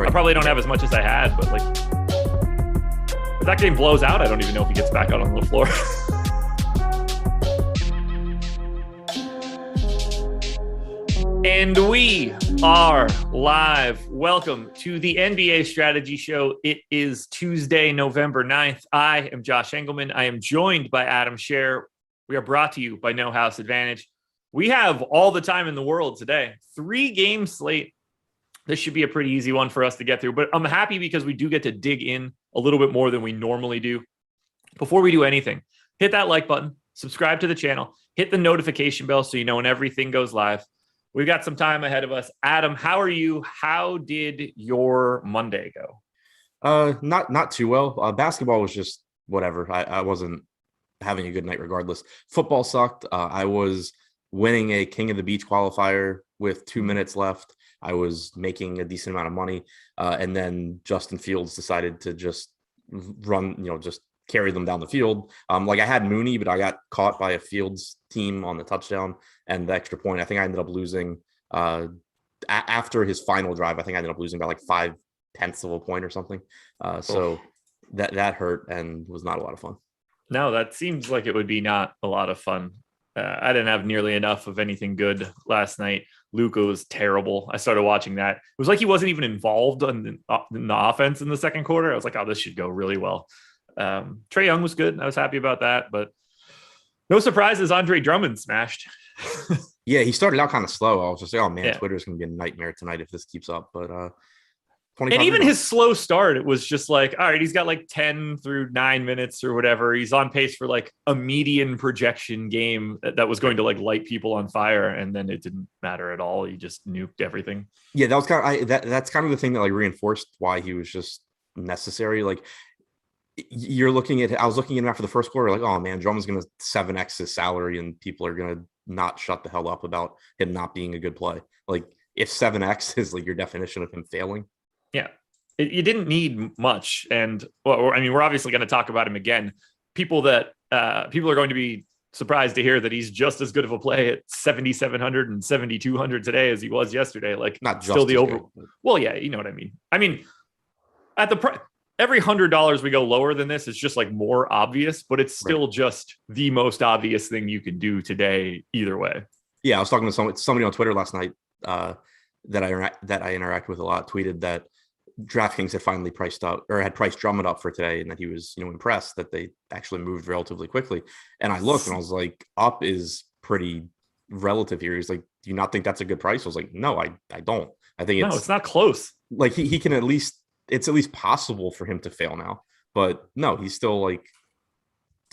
I probably don't have as much as I had, but like, if that game blows out, I don't even know if he gets back out on the floor. And we are live. Welcome to the NBA Strategy Show. It is Tuesday, November 9th. I am Josh Engleman. I am joined by Adam Scherer. We are brought to you by No House Advantage. We have all the time in the world today. 3-game slate. This should be a pretty easy one for us to get through, but I'm happy because we do get to dig in a little bit more than we normally do. Before we do anything, hit that like button, subscribe to the channel, hit the notification bell so you know when everything goes live. We've got some time ahead of us. Adam, how are you? How did your Monday go? Not too well. Basketball was just whatever. I wasn't having a good night regardless. Football sucked. I was winning a King of the Beach qualifier with 2 minutes left. I was making a decent amount of money. And then Justin Fields decided to just run, just carry them down the field. Like I had Mooney, but I got caught by a Fields team on the touchdown and the extra point. I think I ended up losing after his final drive. I think I ended up losing by like 0.5 of a point or something. So that hurt and was not a lot of fun. No, that seems like it would be not a lot of fun. I didn't have nearly enough of anything good last night. Luka was terrible. I started watching that. It was like he wasn't even involved in the offense in the second quarter. I was like, oh, this should go really well. Trae Young was good. I was happy about that, but no surprises. Andre Drummond smashed. Yeah, he started out kind of slow. I was just like, oh man, yeah. Twitter's gonna be a nightmare tonight if this keeps up. But and even his slow start, it was just like, all right, he's got like 10 through 9 minutes or whatever. He's on pace for like a median projection game that was going to like light people on fire, and then it didn't matter at all. He just nuked everything. Yeah, that was kind of that's kind of the thing that like reinforced why he was just necessary. Like I was looking at him after the first quarter, like, oh man, Drummond's gonna 7x his salary, and people are gonna not shut the hell up about him not being a good play. Like if 7x is like your definition of him failing. Yeah, you didn't need much. And well, I mean, we're obviously going to talk about him again. People are going to be surprised to hear that he's just as good of a play at 7,700 and 7,200 today as he was yesterday. Like not just still the over. Good. Well, yeah, you know what I mean. I mean, at the every $100 we go lower than this is just like more obvious, but it's still just the most obvious thing you can do today either way. Yeah, I was talking to somebody on Twitter last night that I interact with a lot. Tweeted that DraftKings had finally priced Drummond up for today, and that he was impressed that they actually moved relatively quickly. And I looked and I was like, up is pretty relative here. He's like, do you not think that's a good price? I was like, no, I don't. I think it's not close. Like he can it's at least possible for him to fail now, but no, he's still like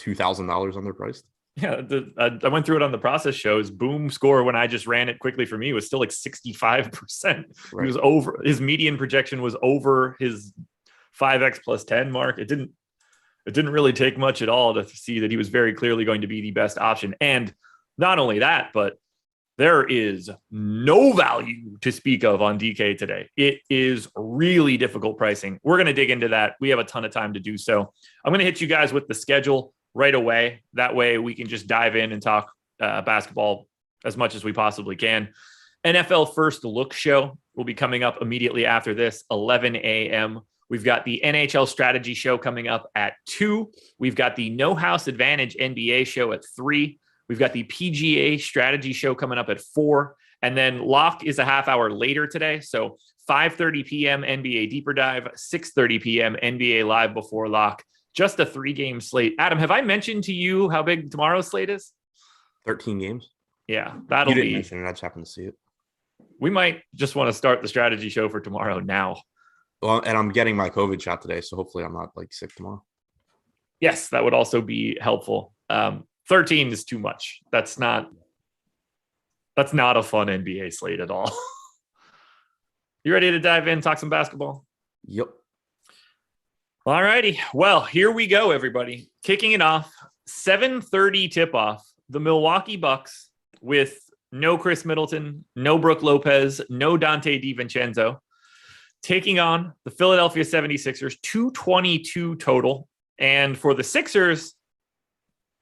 $2,000 underpriced. Yeah, I went through it on the process shows. Boom score when I just ran it quickly for me was still like 65%. Right. He was over, his median projection was over his 5x plus 10 mark. It didn't really take much at all to see that he was very clearly going to be the best option. And not only that, but there is no value to speak of on DK today. It is really difficult pricing. We're going to dig into that. We have a ton of time to do so. I'm going to hit you guys with the schedule right away. That way we can just dive in and talk basketball as much as we possibly can. NFL First Look show will be coming up immediately after this, 11 a.m. We've got the NHL Strategy show coming up at 2. We've got the No House Advantage NBA show at 3. We've got the PGA Strategy show coming up at 4. And then Lock is a half hour later today. So 5:30 p.m. NBA Deeper Dive, 6:30 p.m. NBA Live Before Lock. Just a 3-game slate. Adam, have I mentioned to you how big tomorrow's slate is? 13 games. Yeah, you didn't mention it. I just happened to see it. We might just want to start the strategy show for tomorrow now. Well, and I'm getting my COVID shot today, so hopefully I'm not like sick tomorrow. Yes, that would also be helpful. 13 is too much. That's not a fun NBA slate at all. You ready to dive in, talk some basketball? Yep. All righty. Well, here we go, everybody. Kicking it off, 7:30 tip-off. The Milwaukee Bucks with no Chris Middleton, no Brook Lopez, no Dante DiVincenzo, taking on the Philadelphia 76ers, 222 total. And for the Sixers,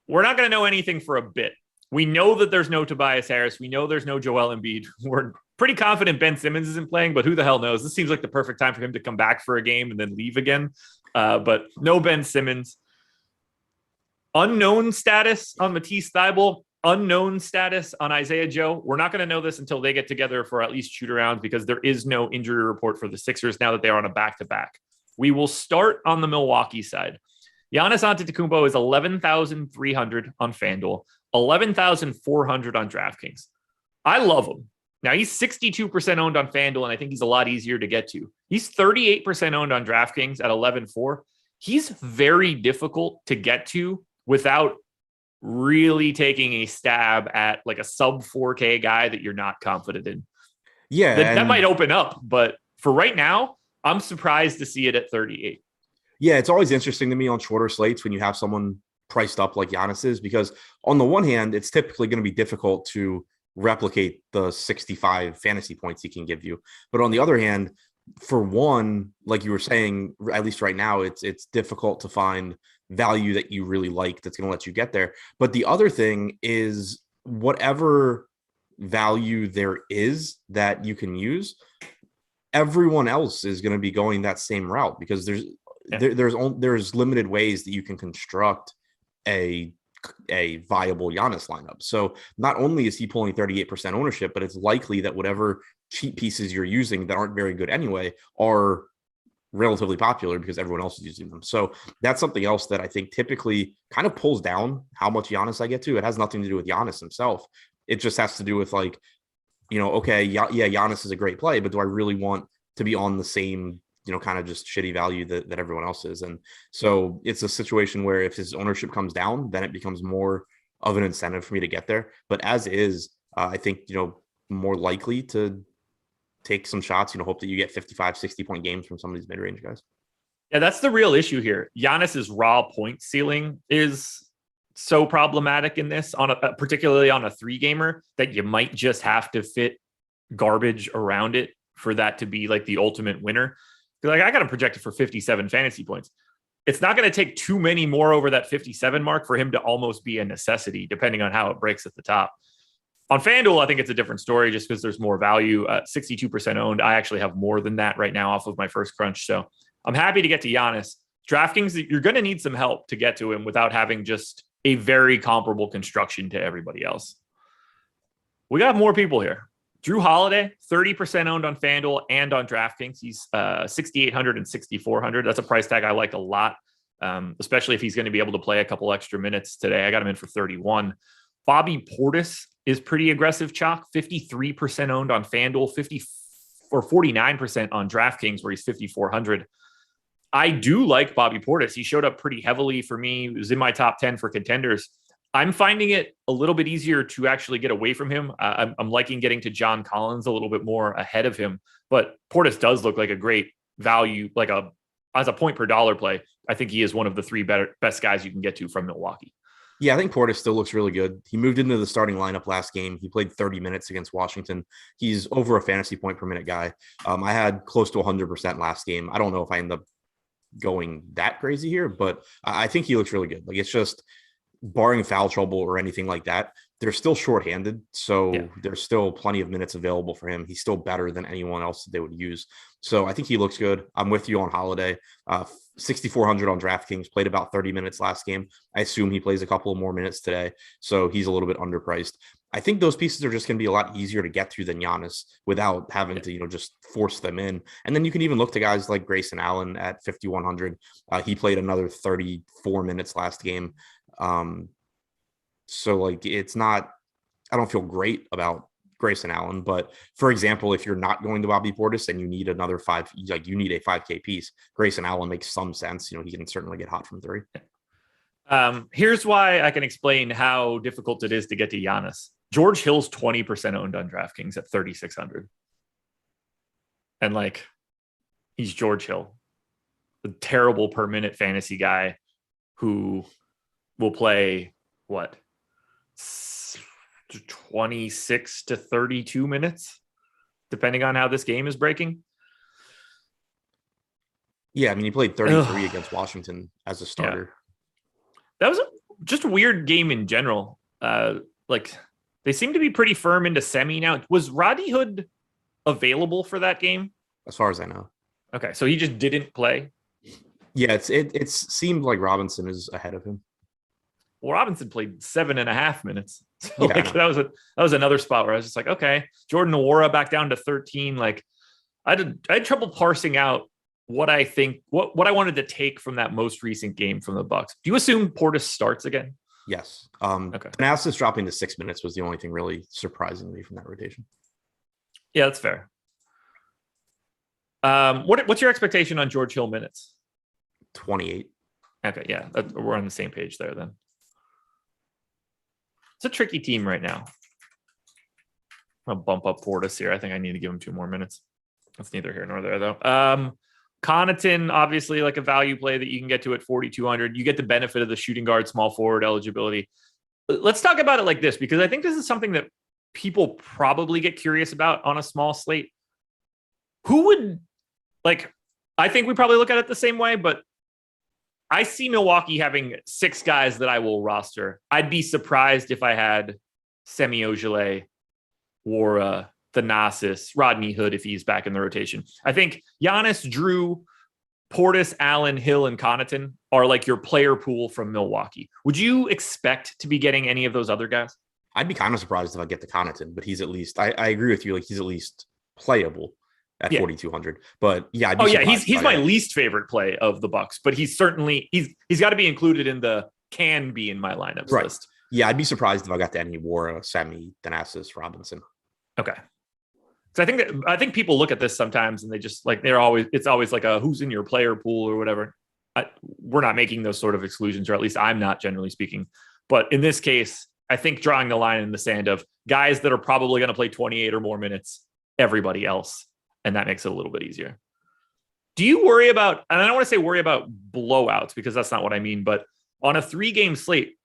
we're not going to know anything for a bit. We know that there's no Tobias Harris. We know there's no Joel Embiid. We're pretty confident Ben Simmons isn't playing, but who the hell knows? This seems like the perfect time for him to come back for a game and then leave again. But no Ben Simmons. Unknown status on Matisse Thybulle. Unknown status on Isaiah Joe. We're not going to know this until they get together for at least shoot arounds because there is no injury report for the Sixers now that they are on a back-to-back. We will start on the Milwaukee side. Giannis Antetokounmpo is 11,300 on FanDuel, 11,400 on DraftKings. I love him. Now, he's 62% owned on FanDuel, and I think he's a lot easier to get to. He's 38% owned on DraftKings at 11,400. He's very difficult to get to without really taking a stab at like a sub 4K guy that you're not confident in. Yeah. That might open up, but for right now, I'm surprised to see it at 38. Yeah, it's always interesting to me on shorter slates when you have someone priced up like Giannis is, because on the one hand, it's typically going to be difficult to replicate the 65 fantasy points he can give you. But on the other hand, for one, like you were saying, at least right now, it's difficult to find value that you really like that's going to let you get there. But the other thing is whatever value there is that you can use, everyone else is going to be going that same route because there's limited ways that you can construct a viable Giannis lineup. So not only is he pulling 38% ownership, but it's likely that whatever cheap pieces you're using that aren't very good anyway are relatively popular because everyone else is using them. So that's something else that I think typically kind of pulls down how much Giannis I get to. It has nothing to do with Giannis himself. It just has to do with like, okay, yeah, Giannis is a great play, but do I really want to be on the same, kind of just shitty value that everyone else is? And so it's a situation where if his ownership comes down, then it becomes more of an incentive for me to get there. But as is, I think, more likely to take some shots, hope that you get 55, 60-point games from some of these mid-range guys. Yeah, that's the real issue here. Giannis's raw point ceiling is so problematic in this, particularly on a 3-gamer, that you might just have to fit garbage around it for that to be like the ultimate winner. Like I got him projected for 57 fantasy points. It's not going to take too many more over that 57 mark for him to almost be a necessity, depending on how it breaks at the top. On FanDuel, I think it's a different story just because there's more value. 62% owned. I actually have more than that right now off of my first crunch. So I'm happy to get to Giannis. DraftKings, you're going to need some help to get to him without having just a very comparable construction to everybody else. We got more people here. Drew Holiday, 30% owned on FanDuel and on DraftKings. He's 6,800 and 6,400. That's a price tag I like a lot, especially if he's going to be able to play a couple extra minutes today. I got him in for 31. Bobby Portis is pretty aggressive chalk, 53% owned on FanDuel, 49% on DraftKings, where he's 5,400. I do like Bobby Portis. He showed up pretty heavily for me. He was in my top 10 for contenders. I'm finding it a little bit easier to actually get away from him. I'm liking getting to John Collins a little bit more ahead of him, but Portis does look like a great value, as a point per dollar play. I think he is one of the 3 best guys you can get to from Milwaukee. Yeah, I think Portis still looks really good. He moved into the starting lineup last game. He played 30 minutes against Washington. He's over a fantasy point per minute guy. I had close to 100% last game. I don't know if I end up going that crazy here, but I think he looks really good. Like, it's just barring foul trouble or anything like that, they're still shorthanded. So there's still plenty of minutes available for him. He's still better than anyone else that they would use. So I think he looks good. I'm with you on Holiday. 6,400 on DraftKings, played about 30 minutes last game. I assume he plays a couple of more minutes today. So he's a little bit underpriced. I think those pieces are just going to be a lot easier to get through than Giannis without having to, just force them in. And then you can even look to guys like Grayson Allen at 5,100. He played another 34 minutes last game. So like, it's not, I don't feel great about Grayson Allen, but for example, if you're not going to Bobby Portis and you need another you need a 5K piece, Grayson Allen makes some sense. He can certainly get hot from 3. Here's why I can explain how difficult it is to get to Giannis. George Hill's 20% owned on DraftKings at 3,600. And he's George Hill, a terrible per minute fantasy guy who will play 26 to 32 minutes, depending on how this game is breaking. Yeah, I mean, he played 33 against Washington as a starter. Yeah. That was just a weird game in general. like they seem to be pretty firm into semi now. Was Rodney Hood available for that game? As far as I know. Okay, so he just didn't play. Yeah, it seemed like Robinson is ahead of him. Well, Robinson played 7.5 minutes. So Yeah, like that was another spot where I was just like, okay, Jordan Nwora back down to 13. Like I had trouble parsing out what I think, what I wanted to take from that most recent game from the Bucks. Do you assume Portis starts again? Yes. Okay. Thanasis dropping to 6 minutes was the only thing really surprising me from that rotation. Yeah, that's fair. What's your expectation on George Hill minutes? 28. Okay, yeah, we're on the same page there then. It's a tricky team right now. I'll bump up Portis here. I think I need to give him 2 more minutes. That's neither here nor there, though. Connaughton, obviously, like a value play that you can get to at 4,200. You get the benefit of the shooting guard, small forward eligibility. Let's talk about it like this, because I think this is something that people probably get curious about on a small slate. Who would, like, I think we probably look at it the same way, but I see Milwaukee having 6 guys that I will roster. I'd be surprised if I had Semi Ojeleye, Nwora, Thanasis, Rodney Hood if he's back in the rotation. I think Giannis, Drew, Portis, Allen, Hill, and Connaughton are like your player pool from Milwaukee. Would you expect to be getting any of those other guys? I'd be kind of surprised if I get the Connaughton, but he's at least, I agree with you, like he's at least playable at 4,200. But yeah, he's my least favorite play of the Bucks, but he's certainly he's got to be included in the can be in my lineups list. Yeah, I'd be surprised if I got to any Nwora, Semi, Thanasis, Robinson. Okay. So I think people look at this sometimes and they just like it's always like a who's in your player pool or whatever. We're not making those sort of exclusions, or at least I'm not, generally speaking. But in this case, I think drawing the line in the sand of guys that are probably going to play 28 or more minutes, everybody else. And that makes it a little bit easier. Do you worry about, and I don't want to say worry about blowouts because that's not what I mean, but on a 3-game slate,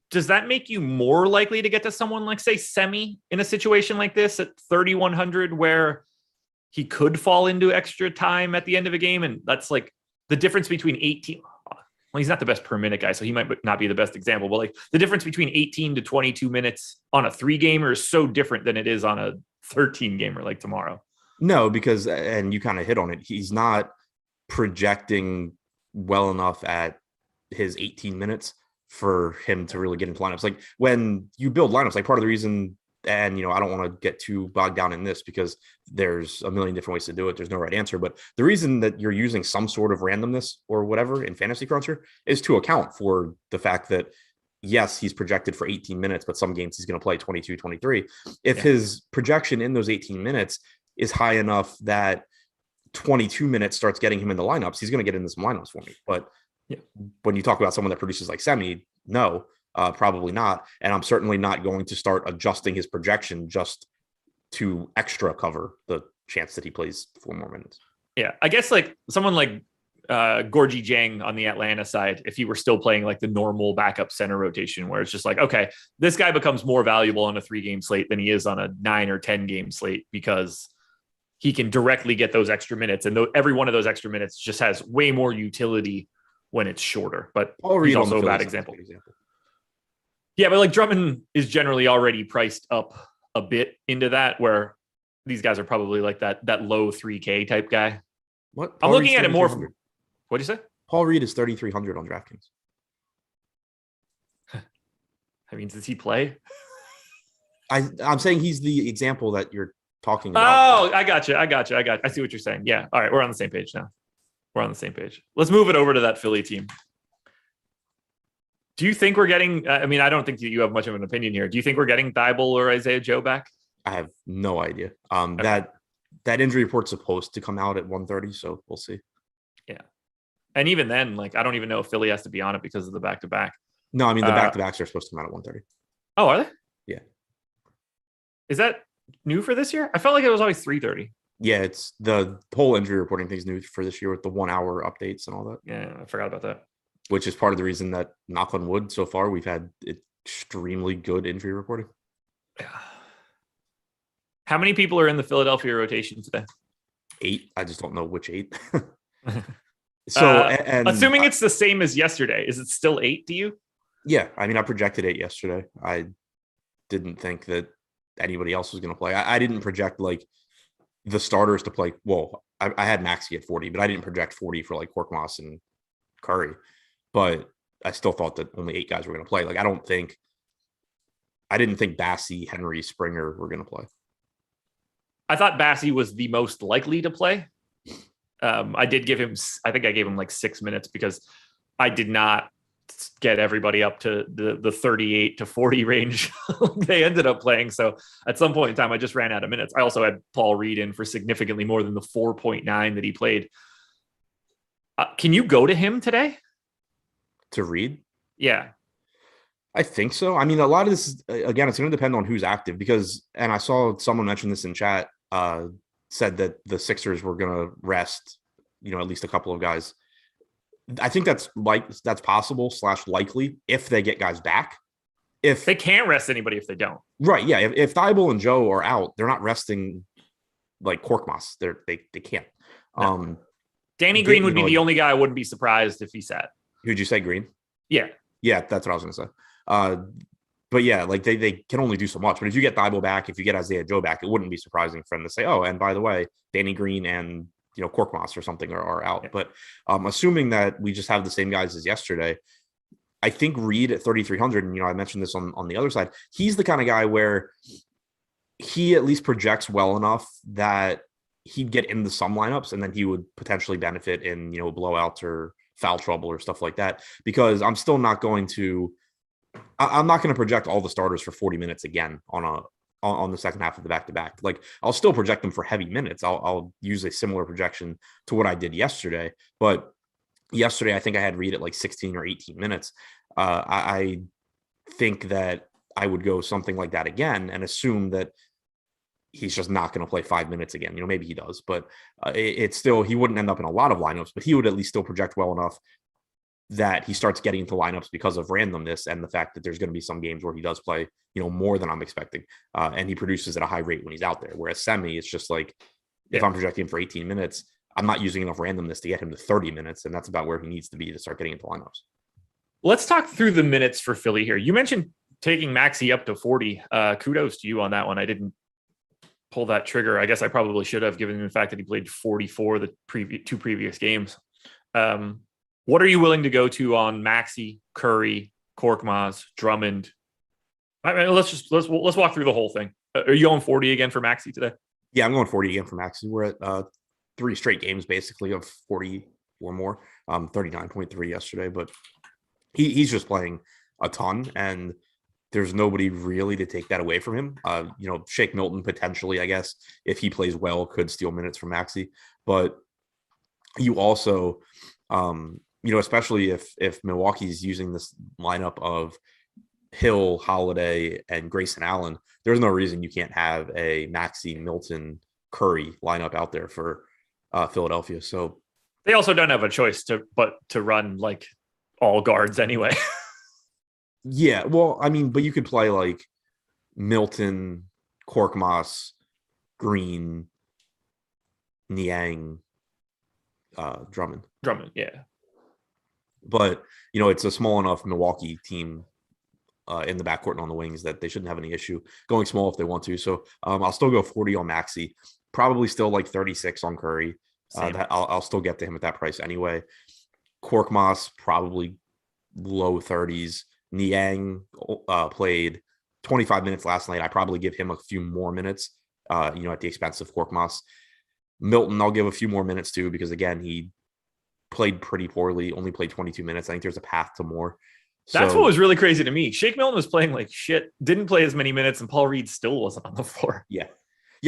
does that make you more likely to get to someone like, say, Semi in a situation like this at 3,100 where he could fall into extra time at the end of a game? And that's like the difference between 18. Well, he's not the best per minute guy, so he might not be the best example, but like the difference between 18 to 22 minutes on a 3-gamer is so different than it is on a 13-gamer like tomorrow. No, because, and you kind of hit on it, he's not projecting well enough at his 18 minutes for him to really get into lineups. Like when you build lineups, like part of the reason, and I don't want to get too bogged down in this because there's a million different ways to do it. There's no right answer, but the reason that you're using some sort of randomness or whatever in Fantasy Cruncher is to account for the fact that yes, he's projected for 18 minutes, but some games he's going to play 22, 23. If his projection in those 18 minutes is high enough that 22 minutes starts getting him in the lineups, he's going to get into some lineups for me. But when you talk about someone that produces like Semi, no, probably not. And I'm certainly not going to start adjusting his projection just to extra cover the chance that he plays 4 more minutes. Yeah, I guess like someone like Gorgie Jang on the Atlanta side, if he were still playing like the normal backup center rotation, where it's just like, okay, this guy becomes more valuable on a 3-game slate than he is on a 9 or 10-game slate because he can directly get those extra minutes. And every one of those extra minutes just has way more utility when it's shorter, but he's also a bad example. Yeah, but like Drummond is generally already priced up a bit into that, where these guys are probably like that low 3K type guy. What? I'm looking at it more from, what'd you say? Paul Reed is 3,300 on DraftKings. I mean, does he play? I'm saying he's the example that you're talking about. Oh, I got you. I see what you're saying. Yeah. All right. We're on the same page now. We're on the same page. Let's move it over to that Philly team. Do you think we're getting, I mean, I don't think you have much of an opinion here. Do you think we're getting Thibault or Isaiah Joe back? I have no idea. Okay. That injury report's supposed to come out at 1:30, so we'll see. Yeah. And even then, like, I don't even know if Philly has to be on it because of the back-to-back. No, I mean, the back-to-backs are supposed to come out at 1:30. Oh, are they? Yeah. Is that new for this year? I felt like it was always 3:30. Yeah, it's the whole injury reporting thing's new for this year with the 1-hour updates and all that. Yeah, I forgot about that. Which is part of the reason that, knock on wood, so far we've had extremely good injury reporting. Yeah. How many people are in the Philadelphia rotation today? 8. I just don't know which 8. So, assuming it's the same as yesterday, is it still 8 to you? Yeah, I mean, I projected 8 yesterday. didn't think that anybody else was going to play. I didn't project like the starters to play. Well, I had Maxey at 40, but I didn't project 40 for like Korkmaz and Curry. But I still thought that only 8 guys were going to play. Like, I didn't think Bassey, Henry, Springer were going to play. I thought Bassey was the most likely to play. I did give him, I think I gave him like 6 minutes because I did not get everybody up to the 38 to 40 range they ended up playing. So at some point in time, I just ran out of minutes. I also had Paul Reed in for significantly more than the 4.9 that he played. Can you go to him today? To Reed? Yeah. I think so. I mean, a lot of this, again, it's going to depend on who's active because, and I saw someone mention this in chat, said that the Sixers were going to rest, at least a couple of guys. I think that's possible / likely if they get guys back. If they can't rest anybody if they don't. Right. Yeah. If Thibault and Joe are out, they're not resting like Korkmaz. They can't. No. Danny Green would be the only guy I wouldn't be surprised if he sat. Who'd you say, Green? Yeah. Yeah, that's what I was going to say. But yeah, like they can only do so much. But if you get Thibault back, if you get Isaiah Joe back, it wouldn't be surprising for them to say, oh, and by the way, Danny Green and Korkmaz or something are out. Yeah. But assuming that we just have the same guys as yesterday, I think Reed at 3,300, and I mentioned this on the other side, he's the kind of guy where he at least projects well enough that he'd get into some lineups and then he would potentially benefit in blowouts or foul trouble or stuff like that. Because I'm still not going to. I'm not going to project all the starters for 40 minutes again on the second half of the back-to-back. Like, I'll still project them for heavy minutes. I'll use a similar projection to what I did yesterday. But yesterday, I think I had Reed at like 16 or 18 minutes. I think that I would go something like that again and assume that he's just not going to play 5 minutes again. Maybe he does, but it's still, he wouldn't end up in a lot of lineups, but he would at least still project well enough that he starts getting into lineups because of randomness and the fact that there's going to be some games where he does play, more than I'm expecting. And he produces at a high rate when he's out there. Whereas Semi, it's just like, if I'm projecting him for 18 minutes, I'm not using enough randomness to get him to 30 minutes. And that's about where he needs to be to start getting into lineups. Let's talk through the minutes for Philly here. You mentioned taking Maxey up to 40. Kudos to you on that one. I didn't pull that trigger. I guess I probably should have, given the fact that he played 44 the two previous games. What are you willing to go to on Maxey, Curry, Korkmaz, Drummond? I mean, let's walk through the whole thing. Are you going 40 again for Maxey today? Yeah, I'm going 40 again for Maxey. We're at 3 straight games basically of 40 or more. 39.3 yesterday, but he's just playing a ton, and there's nobody really to take that away from him. Shake Milton potentially, I guess, if he plays well, could steal minutes from Maxey, but you also. Especially if Milwaukee's using this lineup of Hill, Holiday, and Grayson Allen, there's no reason you can't have a Maxey, Milton, Curry lineup out there for Philadelphia. So they also don't have a choice but to run like all guards anyway. Yeah, well, I mean, but you could play like Milton, Korkmaz, Green, Niang, Drummond, yeah. But it's a small enough Milwaukee team in the backcourt and on the wings that they shouldn't have any issue going small if they want to. So I'll still go 40 on Maxey, probably still like 36 on Curry. I'll still get to him at that price anyway. Korkmaz probably low 30s. Niang played 25 minutes last night. I probably give him a few more minutes, at the expense of Korkmaz. Milton, I'll give a few more minutes to, because again, he played pretty poorly, only played 22 minutes. I think there's a path to more. That's what was really crazy to me. Shake Milton was playing like shit, didn't play as many minutes, and Paul Reed still wasn't on the floor. Yeah.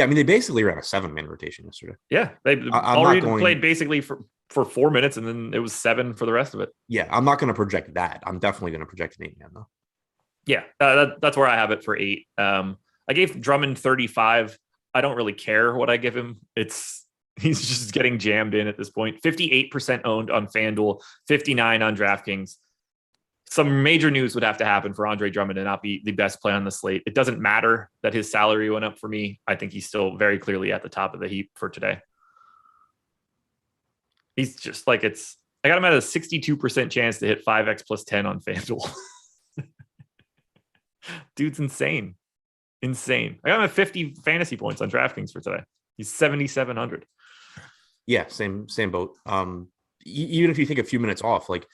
I mean, they basically ran a 7-man rotation yesterday. Yeah. Paul Reed played basically for 4 minutes, and then it was 7 for the rest of it. Yeah, I'm not going to project that. I'm definitely going to project an 8-man, though. Yeah, that's where I have it for 8. I gave Drummond 35. I don't really care what I give him. He's just getting jammed in at this point. 58% owned on FanDuel, 59 on DraftKings. Some major news would have to happen for Andre Drummond to not be the best play on the slate. It doesn't matter that his salary went up for me. I think he's still very clearly at the top of the heap for today. He's just like, I got him at a 62% chance to hit 5x plus 10 on FanDuel. Dude's insane. Insane. I got him at 50 fantasy points on DraftKings for today. He's 7,700. Yeah, same boat. Even if you take a few minutes off, like,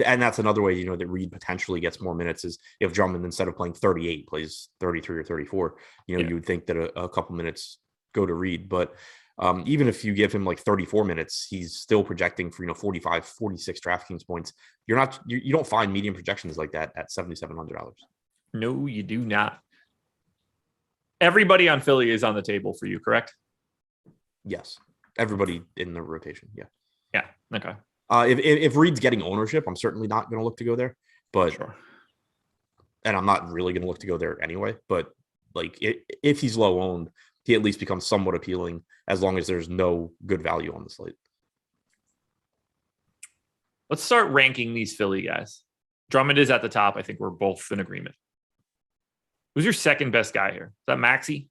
and that's another way, that Reed potentially gets more minutes is if Drummond, instead of playing 38, plays 33 or 34, you would think that a couple minutes go to Reed. But even if you give him like 34 minutes, he's still projecting for, 45, 46 DraftKings points. You don't find median projections like that at $7,700. No, you do not. Everybody on Philly is on the table for you, correct? Yes. Everybody in the rotation. Yeah. Yeah. Okay. If Reed's getting ownership, I'm certainly not going to look to go there, but sure. And I'm not really going to look to go there anyway. But like, if he's low owned, he at least becomes somewhat appealing as long as there's no good value on the slate. Let's start ranking these Philly guys. Drummond is at the top. I think we're both in agreement. Who's your second best guy here? Is that Maxey?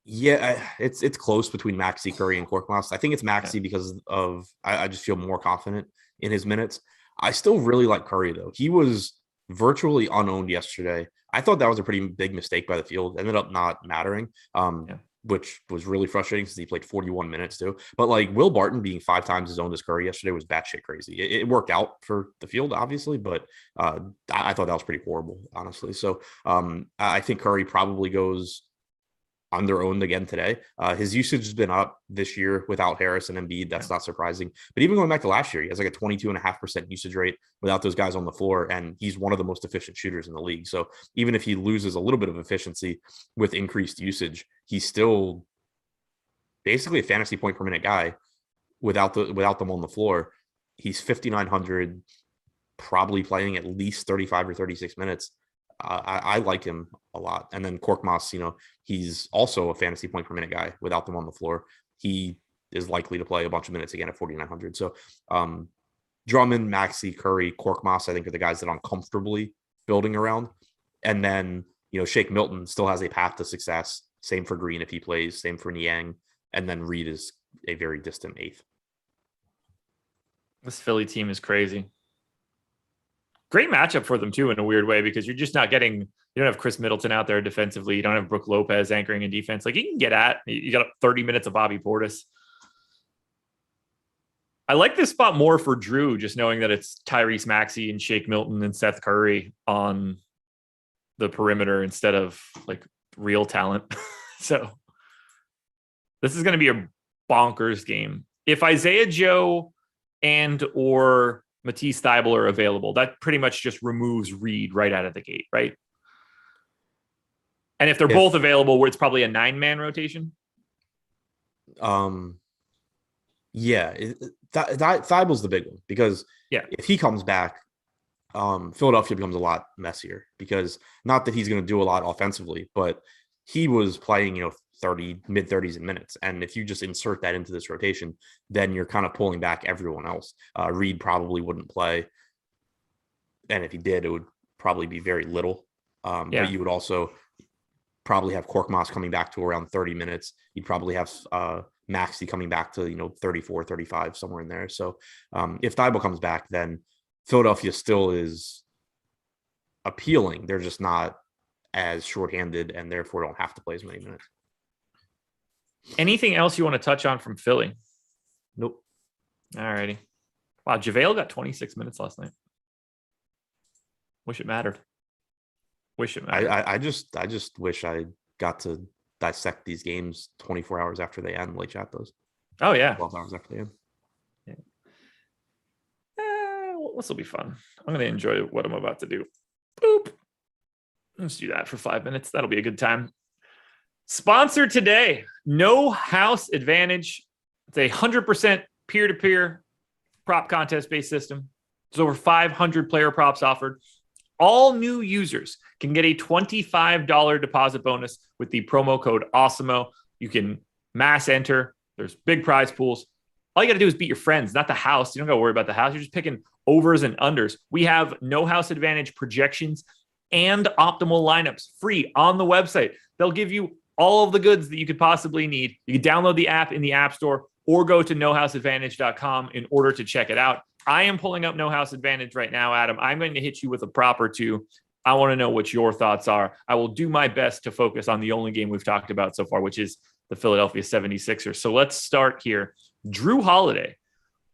Yeah, it's close between Maxey, Curry, and Korkmaz. I think it's Maxey because of I just feel more confident in his minutes. I still really like Curry, though. He was virtually unowned yesterday. I thought that was a pretty big mistake by the field. Ended up not mattering, which was really frustrating because he played 41 minutes too. But like Will Barton being 5 times his owned as Curry yesterday was batshit crazy. It worked out for the field, obviously, but I thought that was pretty horrible, honestly. So I think Curry probably goes under-owned again today. His usage has been up this year without Harris and Embiid. That's not surprising. But even going back to last year, he has like a 22.5% usage rate without those guys on the floor, and he's one of the most efficient shooters in the league. So even if he loses a little bit of efficiency with increased usage, he's still basically a fantasy point per minute guy without them on the floor. He's 5,900, probably playing at least 35 or 36 minutes. I like him a lot. And then Korkmaz, he's also a fantasy point per minute guy without them on the floor. He is likely to play a bunch of minutes again at 4,900. So Drummond, Maxey, Curry, Korkmaz, I think are the guys that I'm comfortably building around. And then, Shake Milton still has a path to success. Same for Green if he plays, same for Niang. And then Reed is a very distant 8th. This Philly team is crazy. Great matchup for them too, in a weird way, because you're just not getting, you don't have Chris Middleton out there defensively. You don't have Brook Lopez anchoring in defense. Like, you can get at, you got 30 minutes of Bobby Portis. I like this spot more for Drew, just knowing that it's Tyrese Maxey and Shake Milton and Seth Curry on the perimeter instead of like real talent. So this is going to be a bonkers game. If Isaiah Joe and or Matisse Thybulle are available, that pretty much just removes Reed right out of the gate, right? And if they're both available, where it's probably a 9-man rotation. Yeah, Thybulle's the big one because if he comes back, Philadelphia becomes a lot messier because not that he's going to do a lot offensively, but he was playing, mid 30s in minutes. And if you just insert that into this rotation, then you're kind of pulling back everyone else. Reed probably wouldn't play. And if he did, it would probably be very little. But you would also probably have Korkmaz coming back to around 30 minutes. You'd probably have Maxey coming back to, 34, 35, somewhere in there. So if Thybulle comes back, then Philadelphia still is appealing. They're just not as shorthanded and therefore don't have to play as many minutes. Anything else you want to touch on from Philly? Nope. All righty. Wow, JaVale got 26 minutes last night. Wish it mattered. I just wish I got to dissect these games 24 hours after they end, like chat does. Oh, yeah. 12 hours after they end. Yeah. This will be fun. I'm going to enjoy what I'm about to do. Boop. Let's do that for 5 minutes. That'll be a good time. Sponsor today, No House Advantage. It's a 100% peer-to-peer prop contest-based system. There's over 500 player props offered. All new users can get a $25 deposit bonus with the promo code Awesemo. You can mass enter. There's big prize pools. All you got to do is beat your friends, not the house. You don't got to worry about the house. You're just picking overs and unders. We have No House Advantage projections and optimal lineups free on the website. They'll give you all of the goods that you could possibly need. You can download the app in the App Store or go to nohouseadvantage.com in order to check it out. I am pulling up No House Advantage right now, Adam. I'm going to hit you with a prop or two. I want to know what your thoughts are. I will do my best to focus on the only game we've talked about so far, which is the Philadelphia 76ers. So let's start here. Drew Holiday,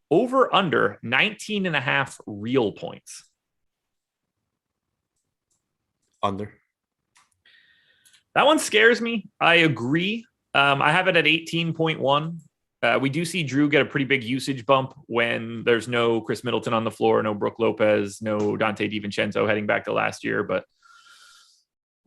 over under 19 and a half real points. Under. That one scares me. I agree. I have it at 18.1. We do see Drew get a pretty big usage bump when there's no Chris Middleton on the floor, no Brook Lopez, no Dante DiVincenzo heading back to last year. But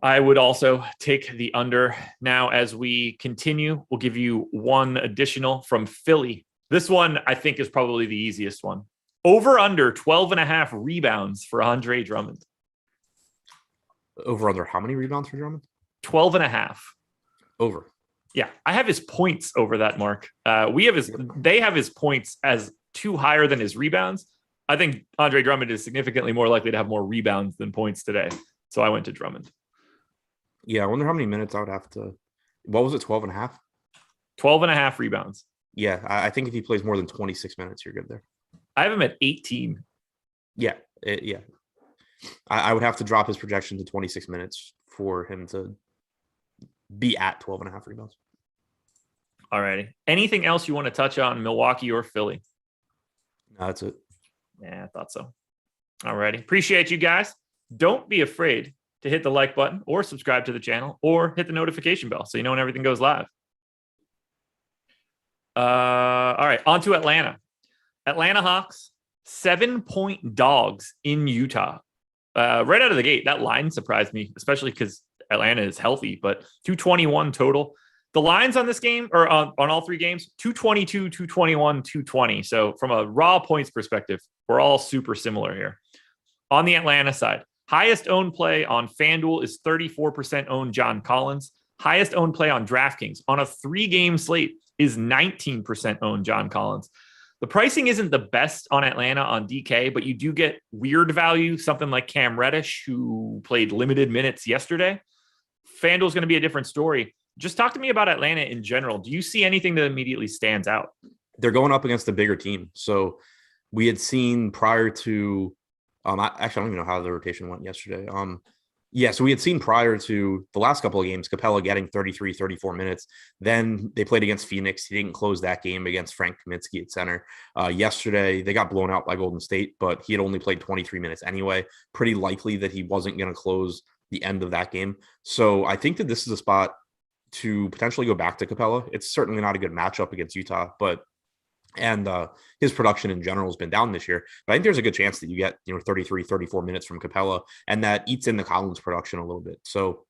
I would also take the under. Now, as we continue, we'll give you one additional from Philly. This one, I think, is probably the easiest one. Over under 12 and a half rebounds for Andre Drummond. Over under how many rebounds for Drummond? 12 and a half. Over. Yeah, I have his points over that mark. They have his points as two higher than his rebounds. I think Andre Drummond is significantly more likely to have more rebounds than points today. So I went to Drummond. Yeah, I wonder how many minutes I would have to. What was it, 12 and a half? 12 and a half rebounds. Yeah, I think if he plays more than 26 minutes, you're good there. I have him at 18. Yeah, I would have to drop his projection to 26 minutes for him to be at 12 and a half rebounds. All righty. Anything else you want to touch on, Milwaukee or Philly? No, that's it. Yeah, I thought so. All righty. Appreciate you guys. Don't be afraid to hit the like button or subscribe to the channel or hit the notification bell so you know when everything goes live. All right. On to Atlanta. Atlanta Hawks, 7-point dogs in Utah. Right out of the gate, that line surprised me, especially because Atlanta is healthy, but 221 total. The lines on this game, or on all three games, 222, 221, 220. So from a raw points perspective, we're all super similar here. On the Atlanta side, highest owned play on FanDuel is 34% owned John Collins. Highest owned play on DraftKings on a 3-game slate is 19% owned John Collins. The pricing isn't the best on Atlanta on DK, but you do get weird value, something like Cam Reddish, who played limited minutes yesterday. FanDuel is going to be a different story. Just talk to me about Atlanta in general. Do you see anything that immediately stands out? They're going up against a bigger team. So we had seen prior to, I don't even know how the rotation went yesterday. So we had seen prior to the last couple of games, Capella getting 33, 34 minutes. Then they played against Phoenix. He didn't close that game against Frank Kaminsky at center. Yesterday, they got blown out by Golden State, but he had only played 23 minutes anyway. Pretty likely that he wasn't going to close the end of that game. So I think that this is a spot to potentially go back to Capella. It's certainly not a good matchup against Utah, but his production in general has been down this year. But I think there's a good chance that you get 33, 34 minutes from Capella, and that eats in the Collins production a little bit. So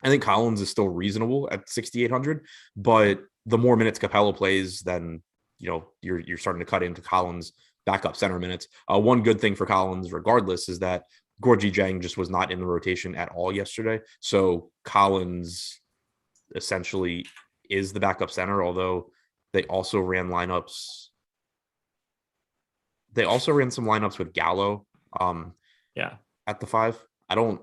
I think Collins is still reasonable at 6,800, but the more minutes Capella plays, then you're starting to cut into Collins' backup center minutes. One good thing for Collins, regardless, is that Gorgie Jang just was not in the rotation at all yesterday. So Collins essentially is the backup center, although they also ran lineups. They also ran some lineups with Gallo. At the 5. I don't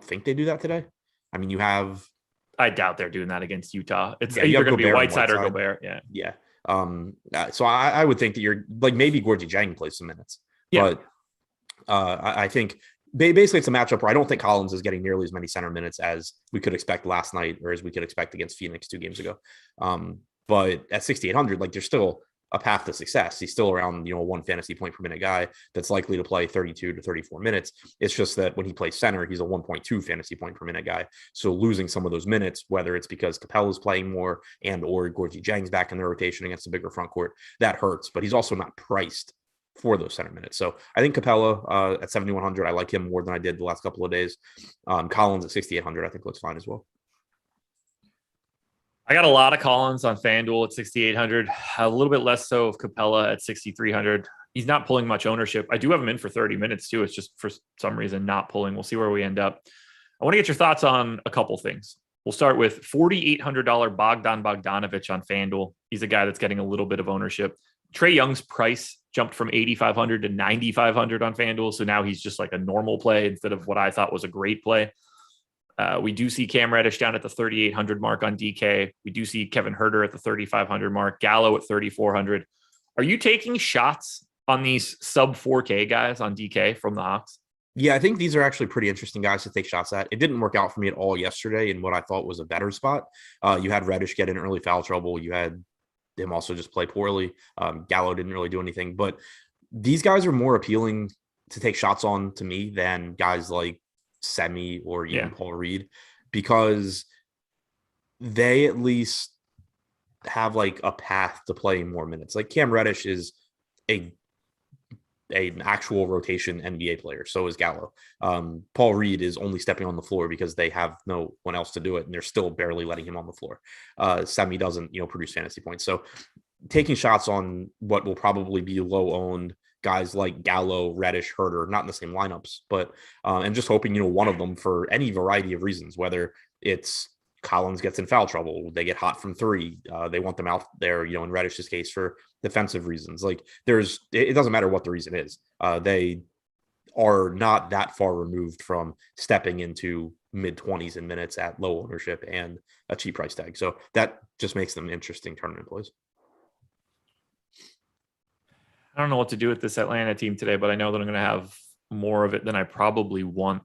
think they do that today. I mean, I doubt they're doing that against Utah. It's either going to be Whiteside or Gobert. Yeah. So I would think that you're like, maybe Gorgie Jang plays some minutes. Yeah. But I think basically it's a matchup where I don't think Collins is getting nearly as many center minutes as we could expect last night, or as we could expect against Phoenix 2 games ago. But at 6,800, like, there's still a path to success. He's still around, 1 fantasy point per minute guy that's likely to play 32 to 34 minutes. It's just that when he plays center, he's a 1.2 fantasy point per minute guy. So losing some of those minutes, whether it's because Capella's playing more and or Gorgie Jang's back in the rotation against a bigger front court, that hurts. But he's also not priced for those center minutes. So I think Capella at 7,100, I like him more than I did the last couple of days. Collins at 6,800, I think looks fine as well. I got a lot of Collins on FanDuel at 6,800, a little bit less so of Capella at 6,300. He's not pulling much ownership. I do have him in for 30 minutes too. It's just for some reason not pulling. We'll see where we end up. I want to get your thoughts on a couple things. We'll start with $4,800 Bogdan Bogdanovic on FanDuel. He's a guy that's getting a little bit of ownership. Trae Young's price jumped from 8,500 to 9,500 on FanDuel. So now he's just like a normal play instead of what I thought was a great play. We do see Cam Reddish down at the 3,800 mark on DK. We do see Kevin Huerter at the 3,500 mark, Gallo at 3,400. Are you taking shots on these sub 4K guys on DK from the Hawks? Yeah, I think these are actually pretty interesting guys to take shots at. It didn't work out for me at all yesterday in what I thought was a better spot. You had Reddish get in early foul trouble. You had him also just play poorly. Gallo didn't really do anything, but these guys are more appealing to take shots on to me than guys like Semi or even Paul Reed, because they at least have like a path to playing more minutes. Like Cam Reddish is a an actual rotation NBA player. So is Gallo. Paul Reed is only stepping on the floor because they have no one else to do it, and they're still barely letting him on the floor. Semi doesn't, produce fantasy points. So taking shots on what will probably be low owned guys like Gallo, Reddish, Herter, not in the same lineups, but and just hoping, one of them for any variety of reasons, whether it's Collins gets in foul trouble, they get hot from three, they want them out there, in Reddish's case for defensive reasons. Like it doesn't matter what the reason is. They are not that far removed from stepping into mid 20s in minutes at low ownership and a cheap price tag. So that just makes them interesting tournament plays. I don't know what to do with this Atlanta team today, but I know that I'm going to have more of it than I probably want.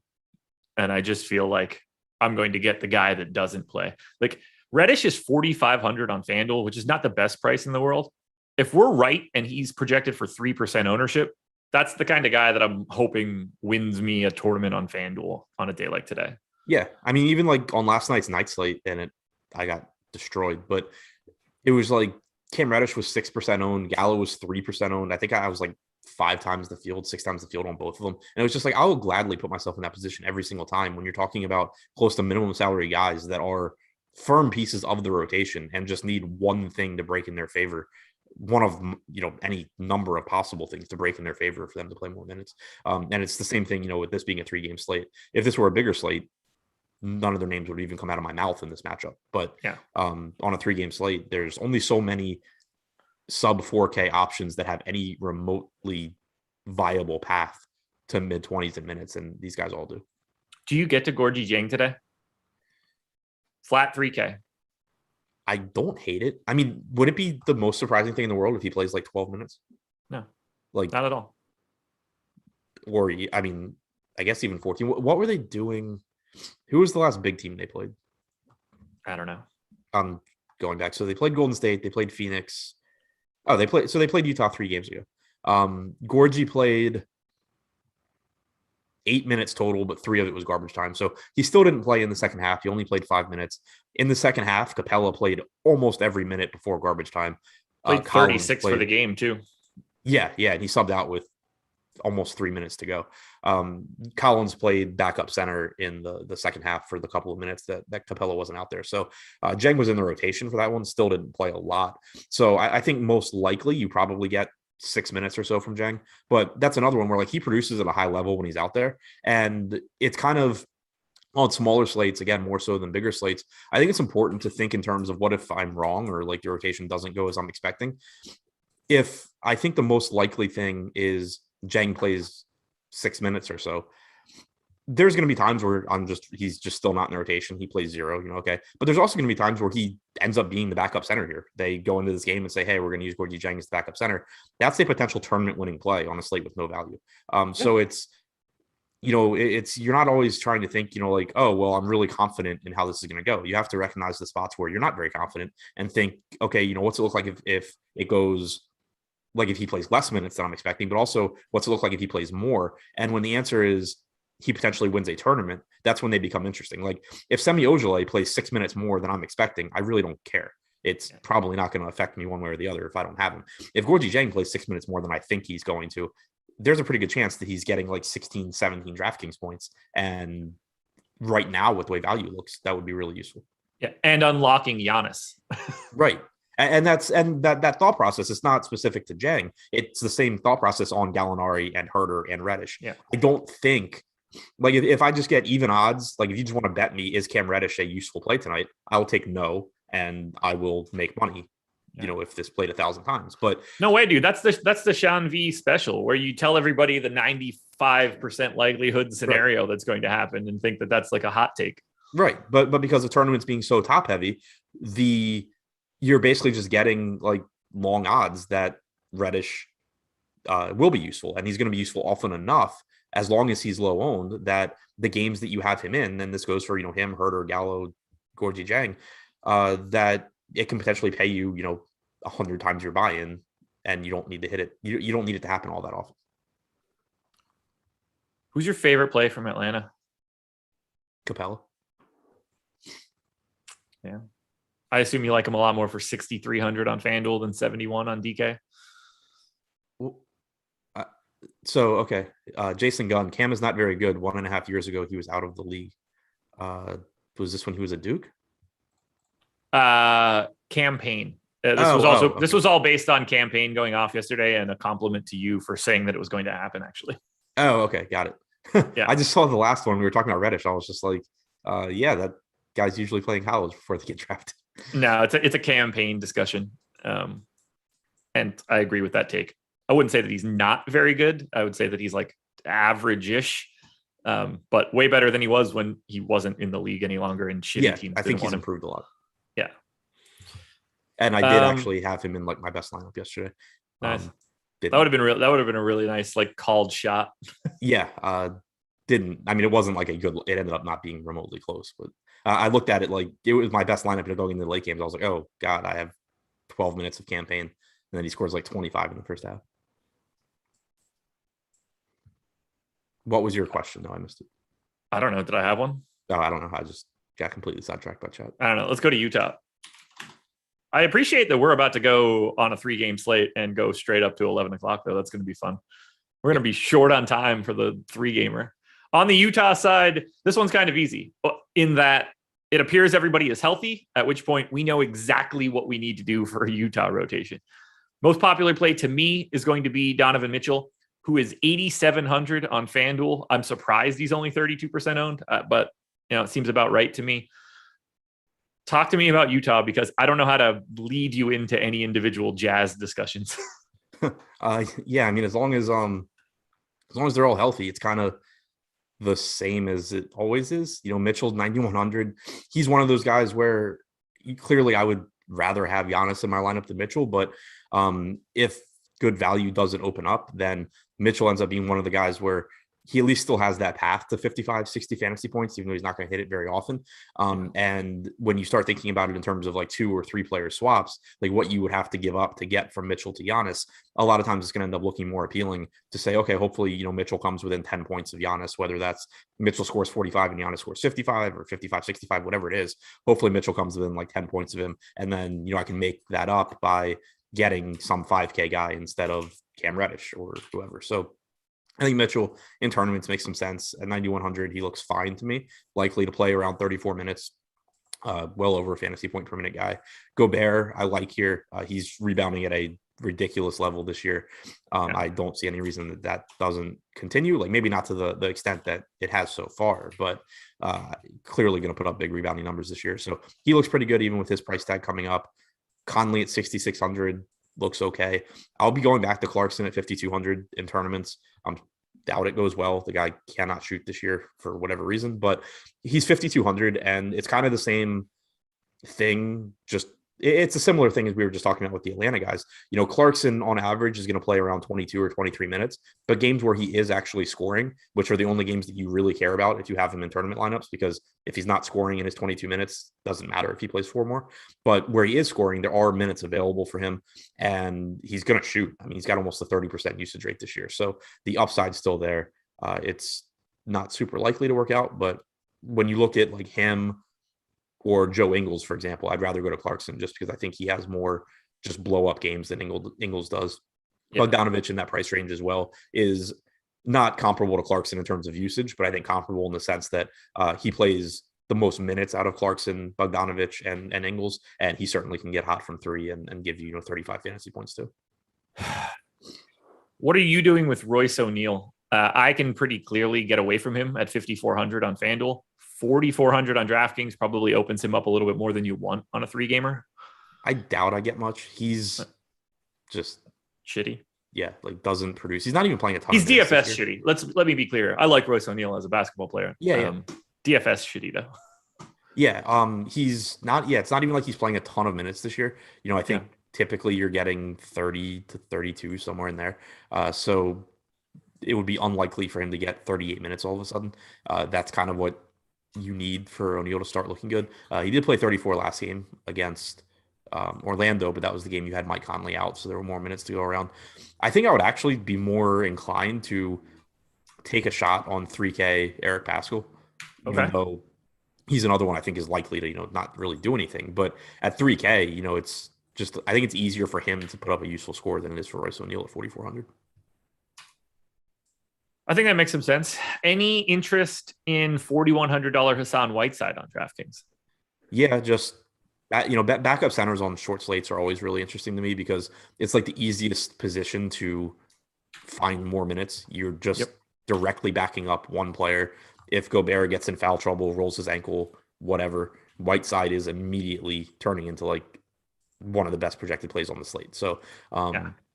And I just feel like I'm going to get the guy that doesn't play. Like Reddish is 4,500 on FanDuel, which is not the best price in the world. If we're right and he's projected for 3% ownership, that's the kind of guy that I'm hoping wins me a tournament on FanDuel on a day like today. Yeah. I mean, even like on last night's night slate, and I got destroyed, but it was like Cam Reddish was 6% owned. Gallo was 3% owned. I think I was like 6 times the field on both of them. And it was just like, I will gladly put myself in that position every single time when you're talking about close to minimum salary guys that are firm pieces of the rotation and just need one thing to break in their favor. One of, any number of possible things to break in their favor for them to play more minutes. And it's the same thing, with this being a 3-game slate. If this were a bigger slate, none of their names would even come out of my mouth in this matchup. But on a 3-game slate, there's only so many sub 4K options that have any remotely viable path to mid 20s in minutes, and these guys all do. Do you get to Gorgie Jang today? Flat 3K. I don't hate it. I mean, would it be the most surprising thing in the world if he plays like 12 minutes? No, like not at all. Or I mean, I guess even 14. What were they doing? Who was the last big team they played? I don't know. I'm going back. So they played Golden State. They played Phoenix. Oh, they played Utah 3 games ago. Gorgie played 8 minutes total, but 3 of it was garbage time. So he still didn't play in the second half. He only played 5 minutes. In the second half, Capella played almost every minute before garbage time. Played 36 for the game too. Yeah. And he subbed out with almost 3 minutes to go. Collins played backup center in the second half for the couple of minutes that Capella wasn't out there. So Jeng was in the rotation for that one, still didn't play a lot. So I think most likely you probably get 6 minutes or so from Jeng, but that's another one where like he produces at a high level when he's out there. And it's kind of on smaller slates, again, more so than bigger slates. I think it's important to think in terms of what if I'm wrong or like the rotation doesn't go as I'm expecting. If I think the most likely thing is Jeng plays 6 minutes or so, there's going to be times where he's just still not in the rotation. He plays 0, okay. But there's also going to be times where he ends up being the backup center here. They go into this game and say, hey, we're going to use Gorgie Jeng as the backup center. That's a potential tournament winning play on a slate with no value. So it's, you're not always trying to think, like, oh, well, I'm really confident in how this is going to go. You have to recognize the spots where you're not very confident and think, okay, what's it look like if it goes, like if he plays less minutes than I'm expecting, but also what's it look like if he plays more? And when the answer is he potentially wins a tournament, that's when they become interesting. Like if Semi Ojeleye plays 6 minutes more than I'm expecting, I really don't care. It's probably not going to affect me one way or the other if I don't have him. If Gorgie Jeng plays 6 minutes more than I think he's going to, there's a pretty good chance that he's getting like 16, 17 DraftKings points. And right now, with the way value looks, that would be really useful. Yeah. And unlocking Giannis. Right. And that thought process is not specific to Jeng. It's the same thought process on Gallinari and Herter and Reddish. Yeah. I don't think like if I just get even odds, like if you just want to bet me, is Cam Reddish a useful play tonight? I'll take no, and I will make money. If this played 1,000 times, but no way, dude. That's the Sean V special where you tell everybody the 95% likelihood scenario that's going to happen and think that that's like a hot take. Right. But because the tournament's being so top heavy, you're basically just getting like long odds that Reddish will be useful, and he's going to be useful often enough as long as he's low owned, that the games that you have him in, and this goes for, him, Herder, Gallo, Gorgie Jang, that it can potentially pay you, 100 times your buy-in, and you don't need to hit it. You don't need it to happen all that often. Who's your favorite play from Atlanta? Capella. Yeah. I assume you like him a lot more for 6,300 on FanDuel than 71 on DK. Okay. Jason Gunn. Cam is not very good. 1.5 years ago, he was out of the league. Was this when he was at Duke? Campaign. This was all based on campaign going off yesterday, and a compliment to you for saying that it was going to happen, actually. Oh, okay. Got it. Yeah. I just saw the last one. We were talking about Reddish. I was just like, that guy's usually playing college before they get drafted. No, it's a campaign discussion. And I agree with that take. I wouldn't say that he's not very good. I would say that he's like average-ish, but way better than he was when he wasn't in the league any longer and shitty teams. I think he's improved a lot. Yeah. And I did actually have him in like my best lineup yesterday. Nice. That would have been a really nice like called shot. Yeah. It wasn't like it ended up not being remotely close, but I looked at it like it was my best lineup going into the late games. I was like, oh God, I have 12 minutes of campaign. And then he scores like 25 in the first half. What was your question? No, I missed it. I don't know. Did I have one? No, I don't know. I just got completely sidetracked by chat. I don't know. Let's go to Utah. I appreciate that we're about to go on a 3-game slate and go straight up to 11 o'clock, though. That's going to be fun. We're going to be short on time for the 3-gamer. On the Utah side, this one's kind of easy in that it appears everybody is healthy, at which point we know exactly what we need to do for a Utah rotation. Most popular play to me is going to be Donovan Mitchell, who is 8,700 on FanDuel. I'm surprised he's only 32% owned, but it seems about right to me. Talk to me about Utah, because I don't know how to lead you into any individual Jazz discussions. Yeah, as long as they're all healthy, it's kind of the same as it always is. Mitchell's 9,100. He's one of those guys where clearly I would rather have Giannis in my lineup than Mitchell, but if good value doesn't open up, then Mitchell ends up being one of the guys where he at least still has that path to 55, 60 fantasy points, even though he's not going to hit it very often. And when you start thinking about it in terms of like 2 or 3 player swaps, like what you would have to give up to get from Mitchell to Giannis, a lot of times it's going to end up looking more appealing to say, okay, hopefully, Mitchell comes within 10 points of Giannis, whether that's Mitchell scores 45 and Giannis scores 55 or 55, 65, whatever it is. Hopefully Mitchell comes within like 10 points of him. And then, I can make that up by getting some 5K guy instead of Cam Reddish or whoever. So I think Mitchell in tournaments makes some sense. At 9,100, he looks fine to me. Likely to play around 34 minutes, well over a fantasy point per minute guy. Gobert, I like here. He's rebounding at a ridiculous level this year. I don't see any reason that doesn't continue. Like maybe not to the extent that it has so far, but clearly going to put up big rebounding numbers this year. So he looks pretty good even with his price tag coming up. Conley at 6,600 looks okay. I'll be going back to Clarkson at 5,200 in tournaments. Doubt it goes well. The guy cannot shoot this year for whatever reason, but he's 5,200 and it's kind of the same thing. Just it's a similar thing as we were just talking about with the Atlanta guys. Clarkson on average is going to play around 22 or 23 minutes, but games where he is actually scoring, which are the only games that you really care about if you have him in tournament lineups, because if he's not scoring in his 22 minutes, doesn't matter if he plays 4 more. But where he is scoring, there are minutes available for him and he's going to shoot. He's got almost a 30% usage rate this year. So the upside's still there. It's not super likely to work out, but when you look at like him or Joe Ingles, for example, I'd rather go to Clarkson just because I think he has more just blow up games than Ingles does. Yeah. Bogdanovich in that price range as well is not comparable to Clarkson in terms of usage, but I think comparable in the sense that he plays the most minutes out of Clarkson, Bogdanovich, and Ingles, and he certainly can get hot from 3 and give you 35 fantasy points too. What are you doing with Royce O'Neal? I can pretty clearly get away from him at 5,400 on FanDuel. 4,400 on DraftKings probably opens him up a little bit more than you want on a 3-gamer. I doubt I get much. He's just shitty. Yeah, like doesn't produce. He's not even playing a ton. He's DFS shitty. Let me be clear. I like Royce O'Neal as a basketball player. Yeah. DFS shitty though. Yeah. He's not. Yeah, it's not even like he's playing a ton of minutes this year. I think typically you're getting 30 to 32 somewhere in there. So it would be unlikely for him to get 38 minutes all of a sudden. That's kind of what you need for O'Neal to start looking good. He did play 34 last game against Orlando, but that was the game you had Mike Conley out, so there were more minutes to go around. I think I would actually be more inclined to take a shot on 3K Eric Paschall, even though he's another one I think is likely to, not really do anything. But at 3K, it's just, I think it's easier for him to put up a useful score than it is for Royce O'Neal at 4,400. I think that makes some sense. Any interest in $4,100 Hassan Whiteside on DraftKings? Yeah, just backup centers on short slates are always really interesting to me because it's like the easiest position to find more minutes. You're just directly backing up one player. If Gobert gets in foul trouble, rolls his ankle, whatever, Whiteside is immediately turning into like one of the best projected plays on the slate. So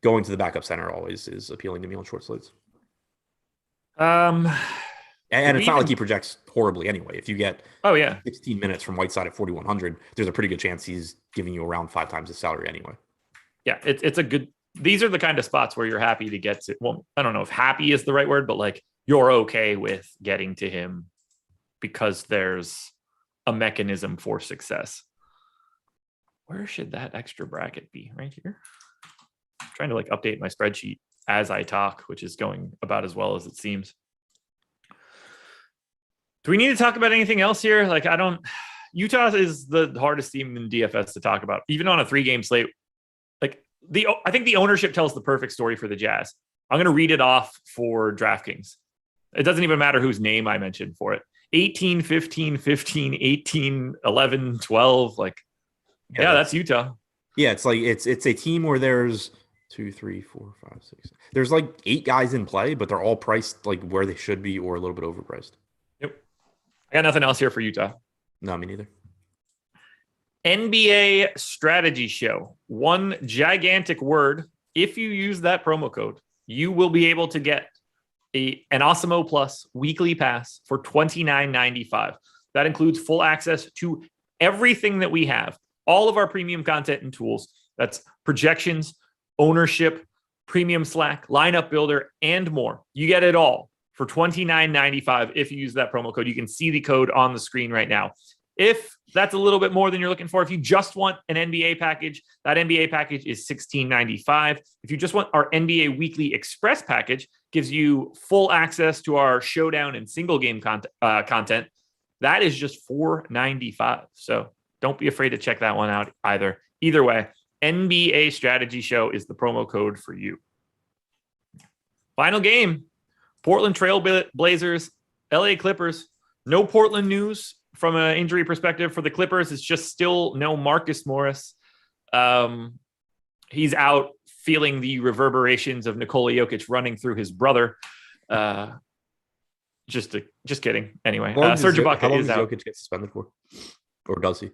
going to the backup center always is appealing to me on short slates. And it's not like he projects horribly anyway. If you get 16 minutes from Whiteside at 4,100, there's a pretty good chance he's giving you around 5 times his salary anyway. Yeah, it's a good. These are the kind of spots where you're happy to get to. Well, I don't know if happy is the right word, but like you're okay with getting to him because there's a mechanism for success. Where should that extra bracket be? Right here. I'm trying to like update my spreadsheet as I talk, which is going about as well as it seems. Do we need to talk about anything else here? Like, Utah is the hardest team in DFS to talk about, even on a 3-game slate. Like I think the ownership tells the perfect story for the Jazz. I'm going to read it off for DraftKings. It doesn't even matter whose name I mentioned for it. 18, 15, 15, 18, 11, 12. Like, that's Utah. Yeah. It's like, it's a team where there's 2, 3, 4, 5, 6. There's like 8 guys in play, but they're all priced like where they should be or a little bit overpriced. Yep. I got nothing else here for Utah. No, me neither. NBA strategy show. One gigantic word. If you use that promo code, you will be able to get an Awesemo Plus weekly pass for $29.95. That includes full access to everything that we have, all of our premium content and tools. That's projections, ownership, premium Slack, lineup builder, and more. You get it all for $29.95 if you use that promo code. You can see the code on the screen right now. If that's a little bit more than you're looking for, if you just want an NBA package, that NBA package is $16.95. If you just want our NBA Weekly Express package, gives you full access to our showdown and single game content. That is just $4.95. So don't be afraid to check that one out either. Either way, NBA Strategy Show is the promo code for you. Final game, Portland Trail Blazers, LA Clippers. No Portland news from an injury perspective for the Clippers. It's just still no Marcus Morris. He's out feeling the reverberations of Nikola Jokic running through his brother. Just kidding. Anyway, Serge Ibaka is out. Jokic get suspended for? Or does he?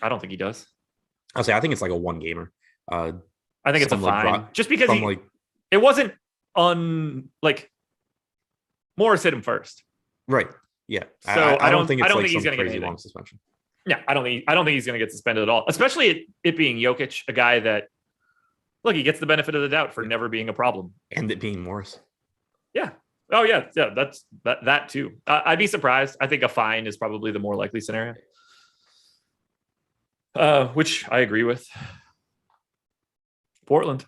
I don't think he does. I think it's like a 1 gamer. I think it's a fine. Just because it wasn't Morris hit him first. Right. Yeah. So I don't think it's he's going to get anything. Long suspension. Yeah, I don't think he's going to get suspended at all. Especially it being Jokic, a guy that he gets the benefit of the doubt for never being a problem, and it being Morris. Yeah. Oh yeah. That's that too. I'd be surprised. I think a fine is probably the more likely scenario. Which I agree with. Portland.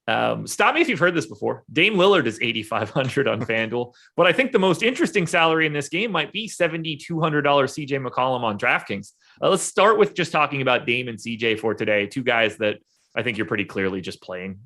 Stop me if you've heard this before. Dame Lillard is 8,500 on FanDuel, but I think the most interesting salary in this game might be $7,200 CJ McCollum on DraftKings. Let's start with just talking about Dame and CJ for today. 2 guys that I think you're pretty clearly just playing.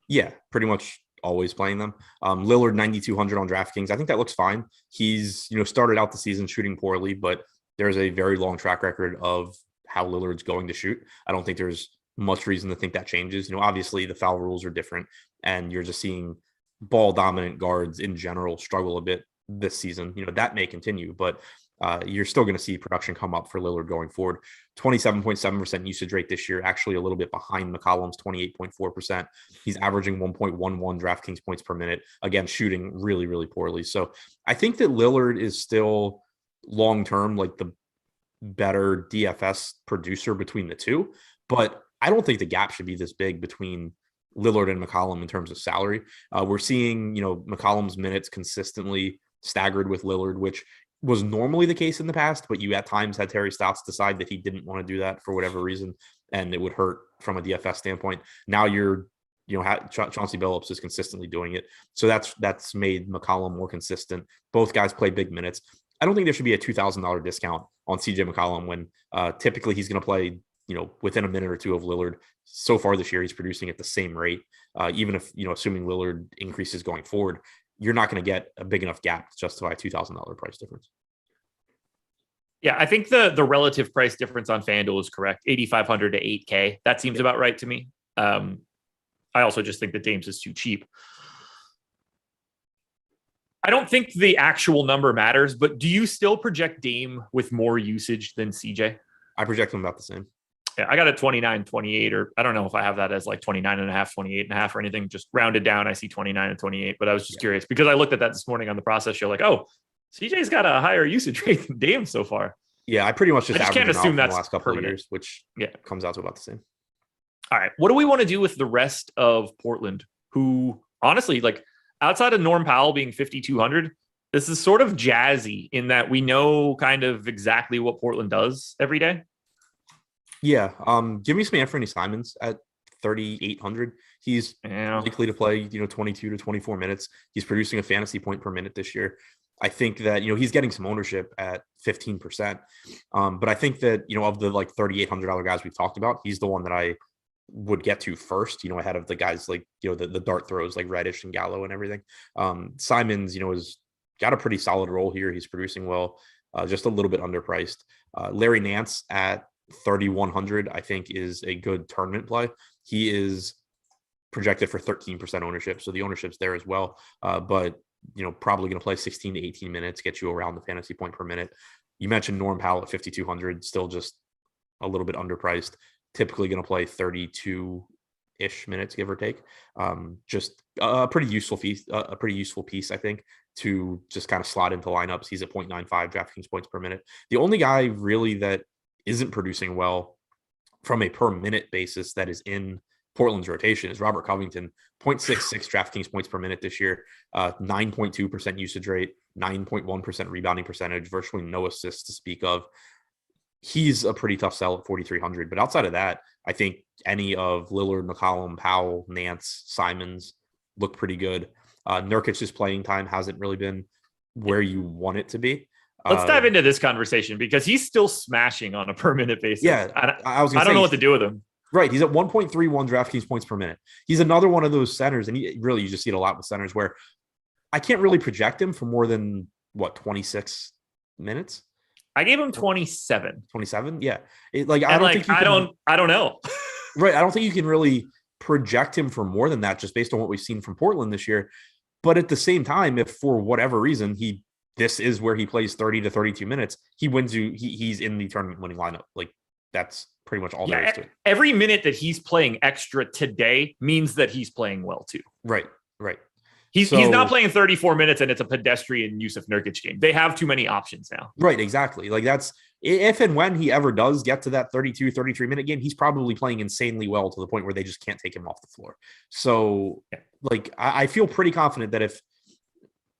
Yeah, pretty much always playing them. Lillard 9,200 on DraftKings. I think that looks fine. He's started out the season shooting poorly, but there's a very long track record of how Lillard's going to shoot. I don't think there's much reason to think that changes. Obviously the foul rules are different and you're just seeing ball dominant guards in general struggle a bit this season. That may continue, but you're still going to see production come up for Lillard going forward. 27.7% usage rate this year, actually a little bit behind McCollum's 28.4%. He's averaging 1.11 DraftKings points per minute. Again, shooting really, really poorly. So I think that Lillard is still long-term like the better DFS producer between the two, but I don't think the gap should be this big between Lillard and McCollum in terms of salary. We're seeing, McCollum's minutes consistently staggered with Lillard, which was normally the case in the past, but you at times had Terry Stotts decide that he didn't want to do that for whatever reason, and it would hurt from a DFS standpoint. Now Chauncey Billups is consistently doing it. So that's made McCollum more consistent. Both guys play big minutes. I don't think there should be a $2,000 discount on CJ McCollum when typically he's going to play, within a minute or two of Lillard. So far this year, he's producing at the same rate. Even if, assuming Lillard increases going forward, you're not going to get a big enough gap to justify a $2,000 price difference. Yeah, I think the relative price difference on FanDuel is correct. 8,500 to 8K. That seems about right to me. I also just think that Dames is too cheap. I don't think the actual number matters, but do you still project Dame with more usage than CJ? I project him about the same. Yeah, I got a 29, 28, or I don't know if I have that as like 29 and a half, 28 and a half or anything, just rounded down. I see 29 and 28, but I was just curious because I looked at that this morning on the process show, like, oh, CJ's got a higher usage rate than Dame so far. Yeah, I pretty much just can't assume that's the last couple of years, which comes out to about the same. All right. What do we want to do with the rest of Portland, who honestly, like outside of Norm Powell being 5,200, this is sort of jazzy in that we know kind of exactly what Portland does every day. Yeah. Give me some Anthony Simons at 3,800. He's likely to play, 22 to 24 minutes. He's producing a fantasy point per minute this year. I think that, he's getting some ownership at 15%. But I think that, of the like $3,800 guys we've talked about, he's the one that I would get to first, ahead of the guys like, the dart throws like Reddish and Gallo and everything. Simons, has got a pretty solid role here. He's producing well, just a little bit underpriced. Larry Nance at 3,100, I think is a good tournament play. He is projected for 13% ownership. So the ownership's there as well. But, probably going to play 16 to 18 minutes, get you around the fantasy point per minute. You mentioned Norm Powell at 5,200, still just a little bit underpriced. Typically going to play 32-ish minutes, give or take. Just a pretty useful piece, I think, to just kind of slot into lineups. He's at 0.95 DraftKings points per minute. The only guy really that isn't producing well from a per minute basis that is in Portland's rotation is Robert Covington, 0.66 DraftKings points per minute this year, 9.2% usage rate, 9.1% rebounding percentage, virtually no assists to speak of. He's a pretty tough sell at 4,300. But outside of that, I think any of Lillard, McCollum, Powell, Nance, Simons look pretty good. Nurkic's playing time hasn't really been where you want it to be. Let's dive into this conversation because he's still smashing on a per minute basis. Yeah, I don't know what to do with him. Right. He's at 1.31 DraftKings points per minute. He's another one of those centers, and you just see it a lot with centers where I can't really project him for more than 26 minutes. I gave him 27. 27? Yeah. I don't know. Right. I don't think you can really project him for more than that just based on what we've seen from Portland this year. But at the same time, if for whatever reason this is where he plays 30 to 32 minutes, he wins you. He's in the tournament winning lineup. Like that's pretty much all there is to it. Every minute that he's playing extra today means that he's playing well too. Right. He's not playing 34 minutes and it's a pedestrian Yusuf Nurkic game. They have too many options now. Right, exactly. Like that's if and when he ever does get to that 32, 33 minute game, he's probably playing insanely well to the point where they just can't take him off the floor. So like I feel pretty confident that if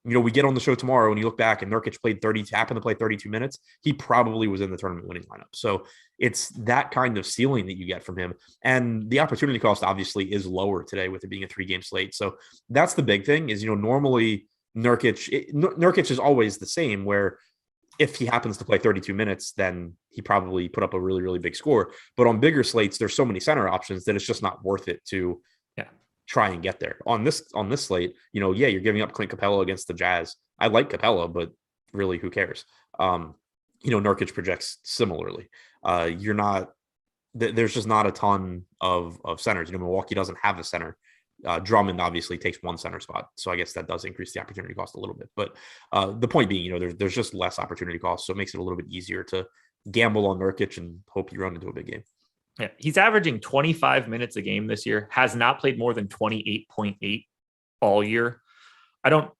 we get on the show tomorrow and you look back and Nurkic happened to play 32 minutes, he probably was in the tournament winning lineup. So it's that kind of ceiling that you get from him. And the opportunity cost obviously is lower today with it being a 3-game slate. So that's the big thing is, normally Nurkic is always the same where if he happens to play 32 minutes, then he probably put up a really, really big score. But on bigger slates, there's so many center options that it's just not worth it to try and get there. On this slate, you're giving up Clint Capella against the Jazz. I like Capella, but really, who cares? Nurkic projects similarly. There's just not a ton of centers. Milwaukee doesn't have a center. Drummond obviously takes one center spot, so I guess that does increase the opportunity cost a little bit. But the point being, there's just less opportunity cost, so it makes it a little bit easier to gamble on Nurkic and hope you run into a big game. Yeah, he's averaging 25 minutes a game this year, has not played more than 28.8 all year. I don't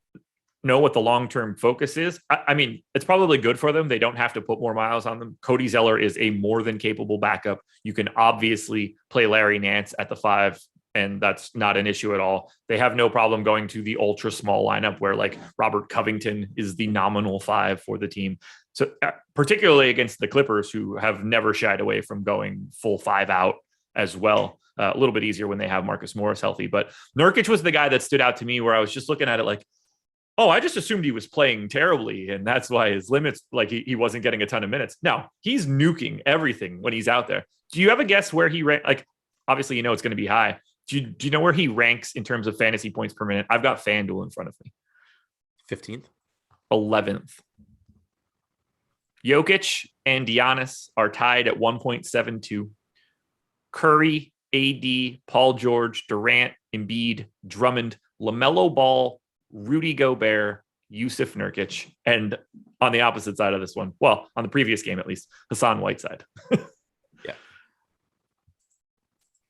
know what the long-term focus is. I mean, it's probably good for them. They don't have to put more miles on them. Cody Zeller is a more than capable backup. You can obviously play Larry Nance at the 5 and that's not an issue at all. They have no problem going to the ultra small lineup where like Robert Covington is the nominal 5 for the team. So particularly against the Clippers, who have never shied away from going full 5 out as well. A little bit easier when they have Marcus Morris healthy, but Nurkic was the guy that stood out to me where I was just looking at it like, oh, I just assumed he was playing terribly, and that's why his limits, like he wasn't getting a ton of minutes. No, he's nuking everything when he's out there. Do you have a guess where he rank? Like, obviously, you know it's going to be high. Do you know where he ranks in terms of fantasy points per minute? I've got FanDuel in front of me. 15th, 11th. Jokic and Giannis are tied at 1.72. Curry, AD, Paul George, Durant, Embiid, Drummond, LaMelo Ball, Rudy Gobert, Yusuf Nurkic, and on the opposite side of this one, well, on the previous game at least, Hassan Whiteside. Yeah.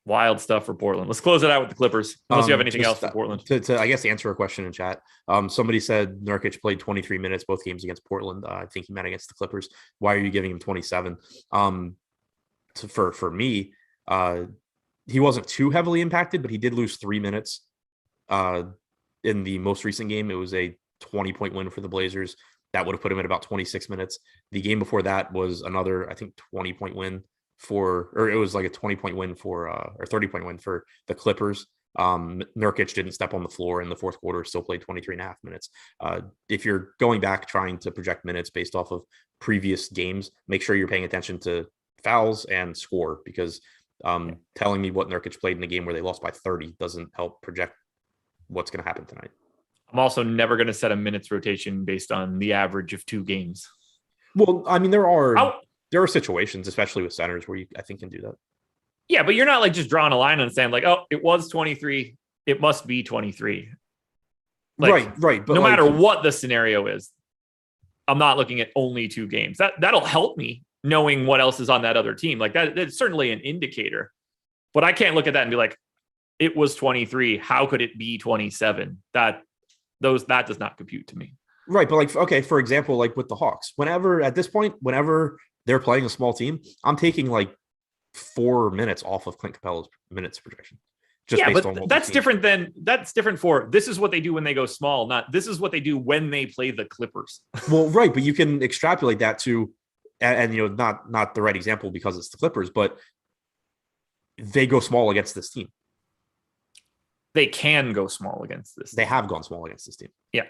Wild stuff for Portland. Let's close it out with the Clippers, unless you have anything else for Portland. To I guess, answer a question in chat. Somebody said Nurkic played 23 minutes both games against Portland. I think he meant against the Clippers. Why are you giving him 27? For me, he wasn't too heavily impacted, but he did lose 3 minutes in the most recent game. It was a 20-point win for the Blazers. That would have put him at about 26 minutes. The game before that was another, I think, 20-point win or it was like a 20-point win or 30-point win for the Clippers. Nurkic didn't step on the floor in the fourth quarter, still played 23 and a half minutes. If you're going back trying to project minutes based off of previous games, make sure you're paying attention to fouls and score, because telling me what Nurkic played in a game where they lost by 30 doesn't help project what's going to happen tonight. I'm also never going to set a minutes rotation based on the average of 2 games. Well, I mean, there are situations, especially with centers, where you, I think, can do that. Yeah, but you're not like just drawing a line and saying like, oh, it was 23, it must be 23. Like, right. But no matter what the scenario is, I'm not looking at only 2 games. That'll help me knowing what else is on that other team. Like that's certainly an indicator, but I can't look at that and be like, it was 23. How could it be 27? That does not compute to me. Right. But like, okay, for example, like with the Hawks, whenever they're playing a small team, I'm taking like 4 minutes off of Clint Capella's minutes projection. That's different for this is what they do when they go small, not this is what they do when they play the Clippers. Well, right. But you can extrapolate that to, and you know, not the right example because it's the Clippers, but they go small against this team. They can go small against this. They have gone small against this team. Yeah.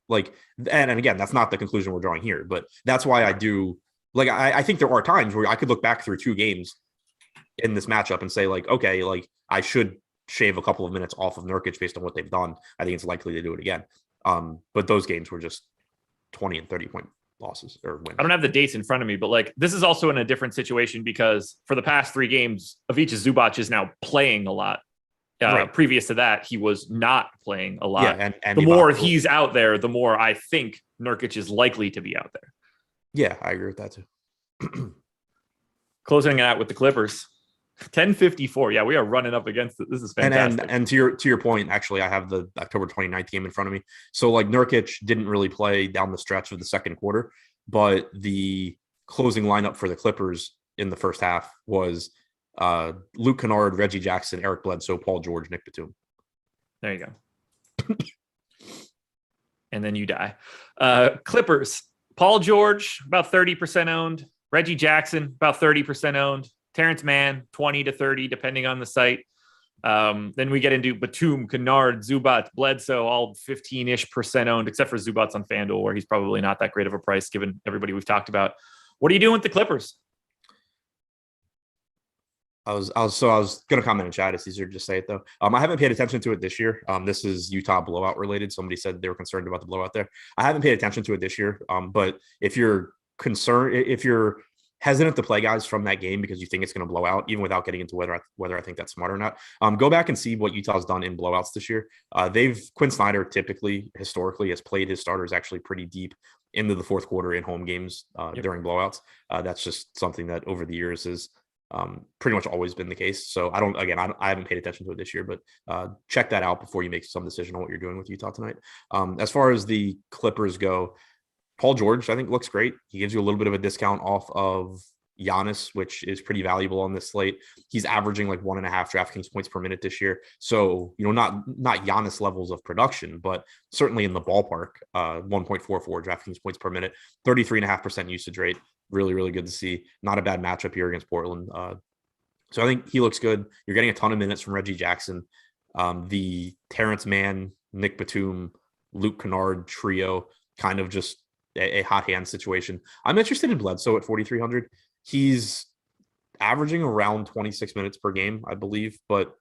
Like, and again, that's not the conclusion we're drawing here, but that's why I do, like, I think there are times where I could look back through 2 games in this matchup and say like, okay, like I should shave a couple of minutes off of Nurkic based on what they've done. I think it's likely to do it again. But those games were just 20 and 30-point losses or wins. I don't have the dates in front of me, but like this is also in a different situation because for the past 3 games, Ivica Zubac is now playing a lot. Right. Previous to that, he was not playing a lot. Yeah, and the more he's out there, the more I think Nurkic is likely to be out there. Yeah, I agree with that too. Closing it out with the Clippers. 10:54. Yeah, we are running up against it. This is fantastic. And to your point, actually, I have the October 29th game in front of me. So like Nurkic didn't really play down the stretch of the second quarter, but the closing lineup for the Clippers in the first half was Luke Kennard, Reggie Jackson, Eric Bledsoe, Paul George, Nick Batum. There you go. And then you die. Clippers, Paul George, about 30% owned. Reggie Jackson, about 30% owned. Terrence Mann, 20 to 30, depending on the site. Then we get into Batum, Kennard, Zubac, Bledsoe, all 15-ish% owned, except for Zubac's on FanDuel, where he's probably not that great of a price given everybody we've talked about. What are you doing with the Clippers? I was going to comment in chat. It's easier to just say it though. I haven't paid attention to it this year. This is Utah blowout related. Somebody said they were concerned about the blowout there. I haven't paid attention to it this year. But if you're concerned, if you're hesitant to play guys from that game because you think it's going to blow out, even without getting into whether I think that's smart or not, go back and see what Utah's done in blowouts this year. Quinn Snyder historically has played his starters actually pretty deep into the fourth quarter in home games during blowouts. That's just something that over the years is pretty much always been the case. So I haven't paid attention to it this year, but check that out before you make some decision on what you're doing with Utah tonight. As far as the Clippers go, Paul George, I think, looks great. He gives you a little bit of a discount off of Giannis, which is pretty valuable on this slate. He's averaging like 1.5 DraftKings points per minute this year. So, not Giannis levels of production, but certainly in the ballpark. 1.44 DraftKings points per minute, 33.5% usage rate. Really, really good to see. Not a bad matchup here against Portland. So I think he looks good. You're getting a ton of minutes from Reggie Jackson. The Terrence Mann, Nick Batum, Luke Kennard trio, kind of just a hot hand situation. I'm interested in Bledsoe at 4,300. He's averaging around 26 minutes per game, I believe, but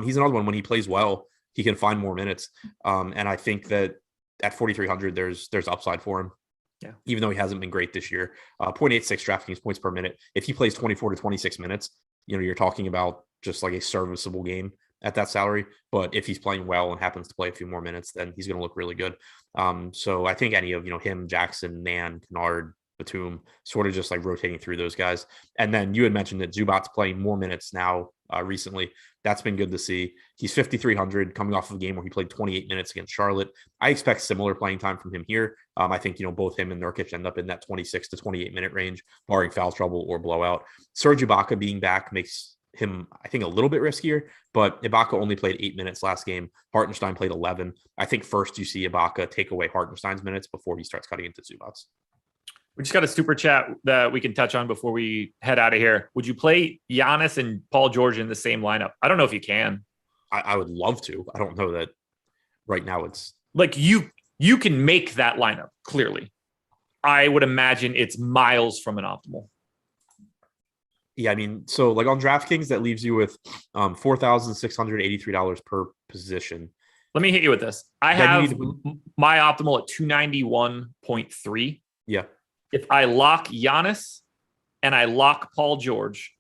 he's another one. When he plays well, he can find more minutes. And I think that at 4,300, there's upside for him. Yeah. Even though he hasn't been great this year. 0.86 DraftKings points per minute. If he plays 24 to 26 minutes, you're talking about just like a serviceable game at that salary. But if he's playing well and happens to play a few more minutes, then he's going to look really good. So I think any of, him, Jackson, Nan, Kennard, Batum, sort of just like rotating through those guys. And then you had mentioned that Zubac's playing more minutes now recently. That's been good to see. He's 5,300 coming off of a game where he played 28 minutes against Charlotte. I expect similar playing time from him here. I think, both him and Nurkic end up in that 26 to 28 minute range, barring foul trouble or blowout. Serge Ibaka being back makes him, I think, a little bit riskier, but Ibaka only played 8 minutes last game. Hartenstein played 11. I think first you see Ibaka take away Hartenstein's minutes before he starts cutting into Zubac's. We just got a super chat that we can touch on before we head out of here. Would you play Giannis and Paul George in the same lineup? I don't know if you can. I would love to. I don't know that right now it's like you can make that lineup clearly. I would imagine it's miles from an optimal. Yeah, I mean, so like on DraftKings, that leaves you with $4,683 per position. Let me hit you with this. I have my optimal at 291.3. Yeah. If I lock Giannis and I lock Paul George,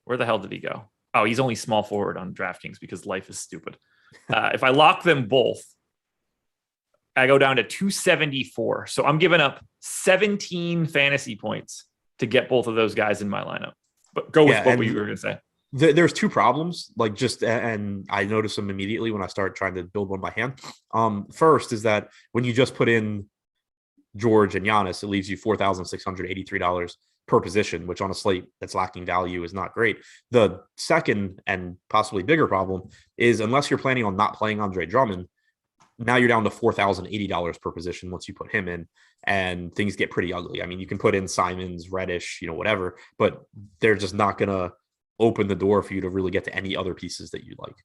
where the hell did he go? Oh, he's only small forward on DraftKings because life is stupid. If I lock them both, I go down to 274. So I'm giving up 17 fantasy points to get both of those guys in my lineup. But go with what you were going to say. There's two problems, and I noticed them immediately when I started trying to build one by hand. First is that when you just put in George and Giannis, it leaves you $4,683 per position, which on a slate that's lacking value is not great. The second and possibly bigger problem is unless you're planning on not playing Andre Drummond, now you're down to $4,080 per position once you put him in, and things get pretty ugly. I mean, you can put in Simons, Reddish, whatever, but they're just not going to open the door for you to really get to any other pieces that you like.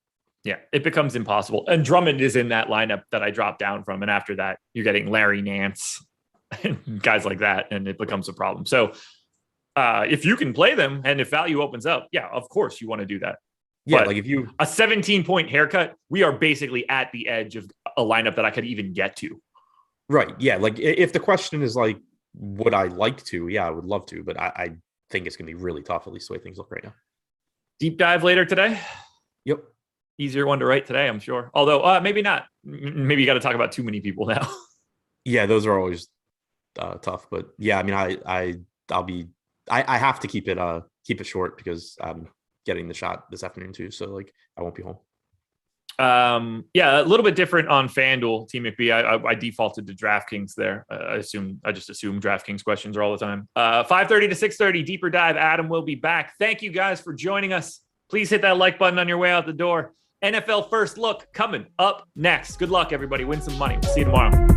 Yeah, it becomes impossible. And Drummond is in that lineup that I dropped down from. And after that, you're getting Larry Nance and guys like that, and it becomes a problem. So if you can play them and if value opens up, yeah, of course you want to do that. Yeah, but like if you a 17-point haircut, we are basically at the edge of a lineup that I could even get to. Right. Yeah. Like if the question is like, would I like to? Yeah, I would love to, but I think it's going to be really tough, at least the way things look right now. Deep dive later today. Yep. Easier one to write today, I'm sure. Although maybe not. Maybe you got to talk about too many people now. Yeah, those are always tough. But yeah, I mean, I have to keep it short because I'm getting the shot this afternoon too. So like I won't be home. Yeah, a little bit different on FanDuel, Team McBee. I defaulted to DraftKings there. I just assume DraftKings questions are all the time. 5:30 to 6:30, deeper dive. Adam will be back. Thank you guys for joining us. Please hit that like button on your way out the door. NFL First Look coming up next. Good luck, everybody. Win some money. We'll see you tomorrow.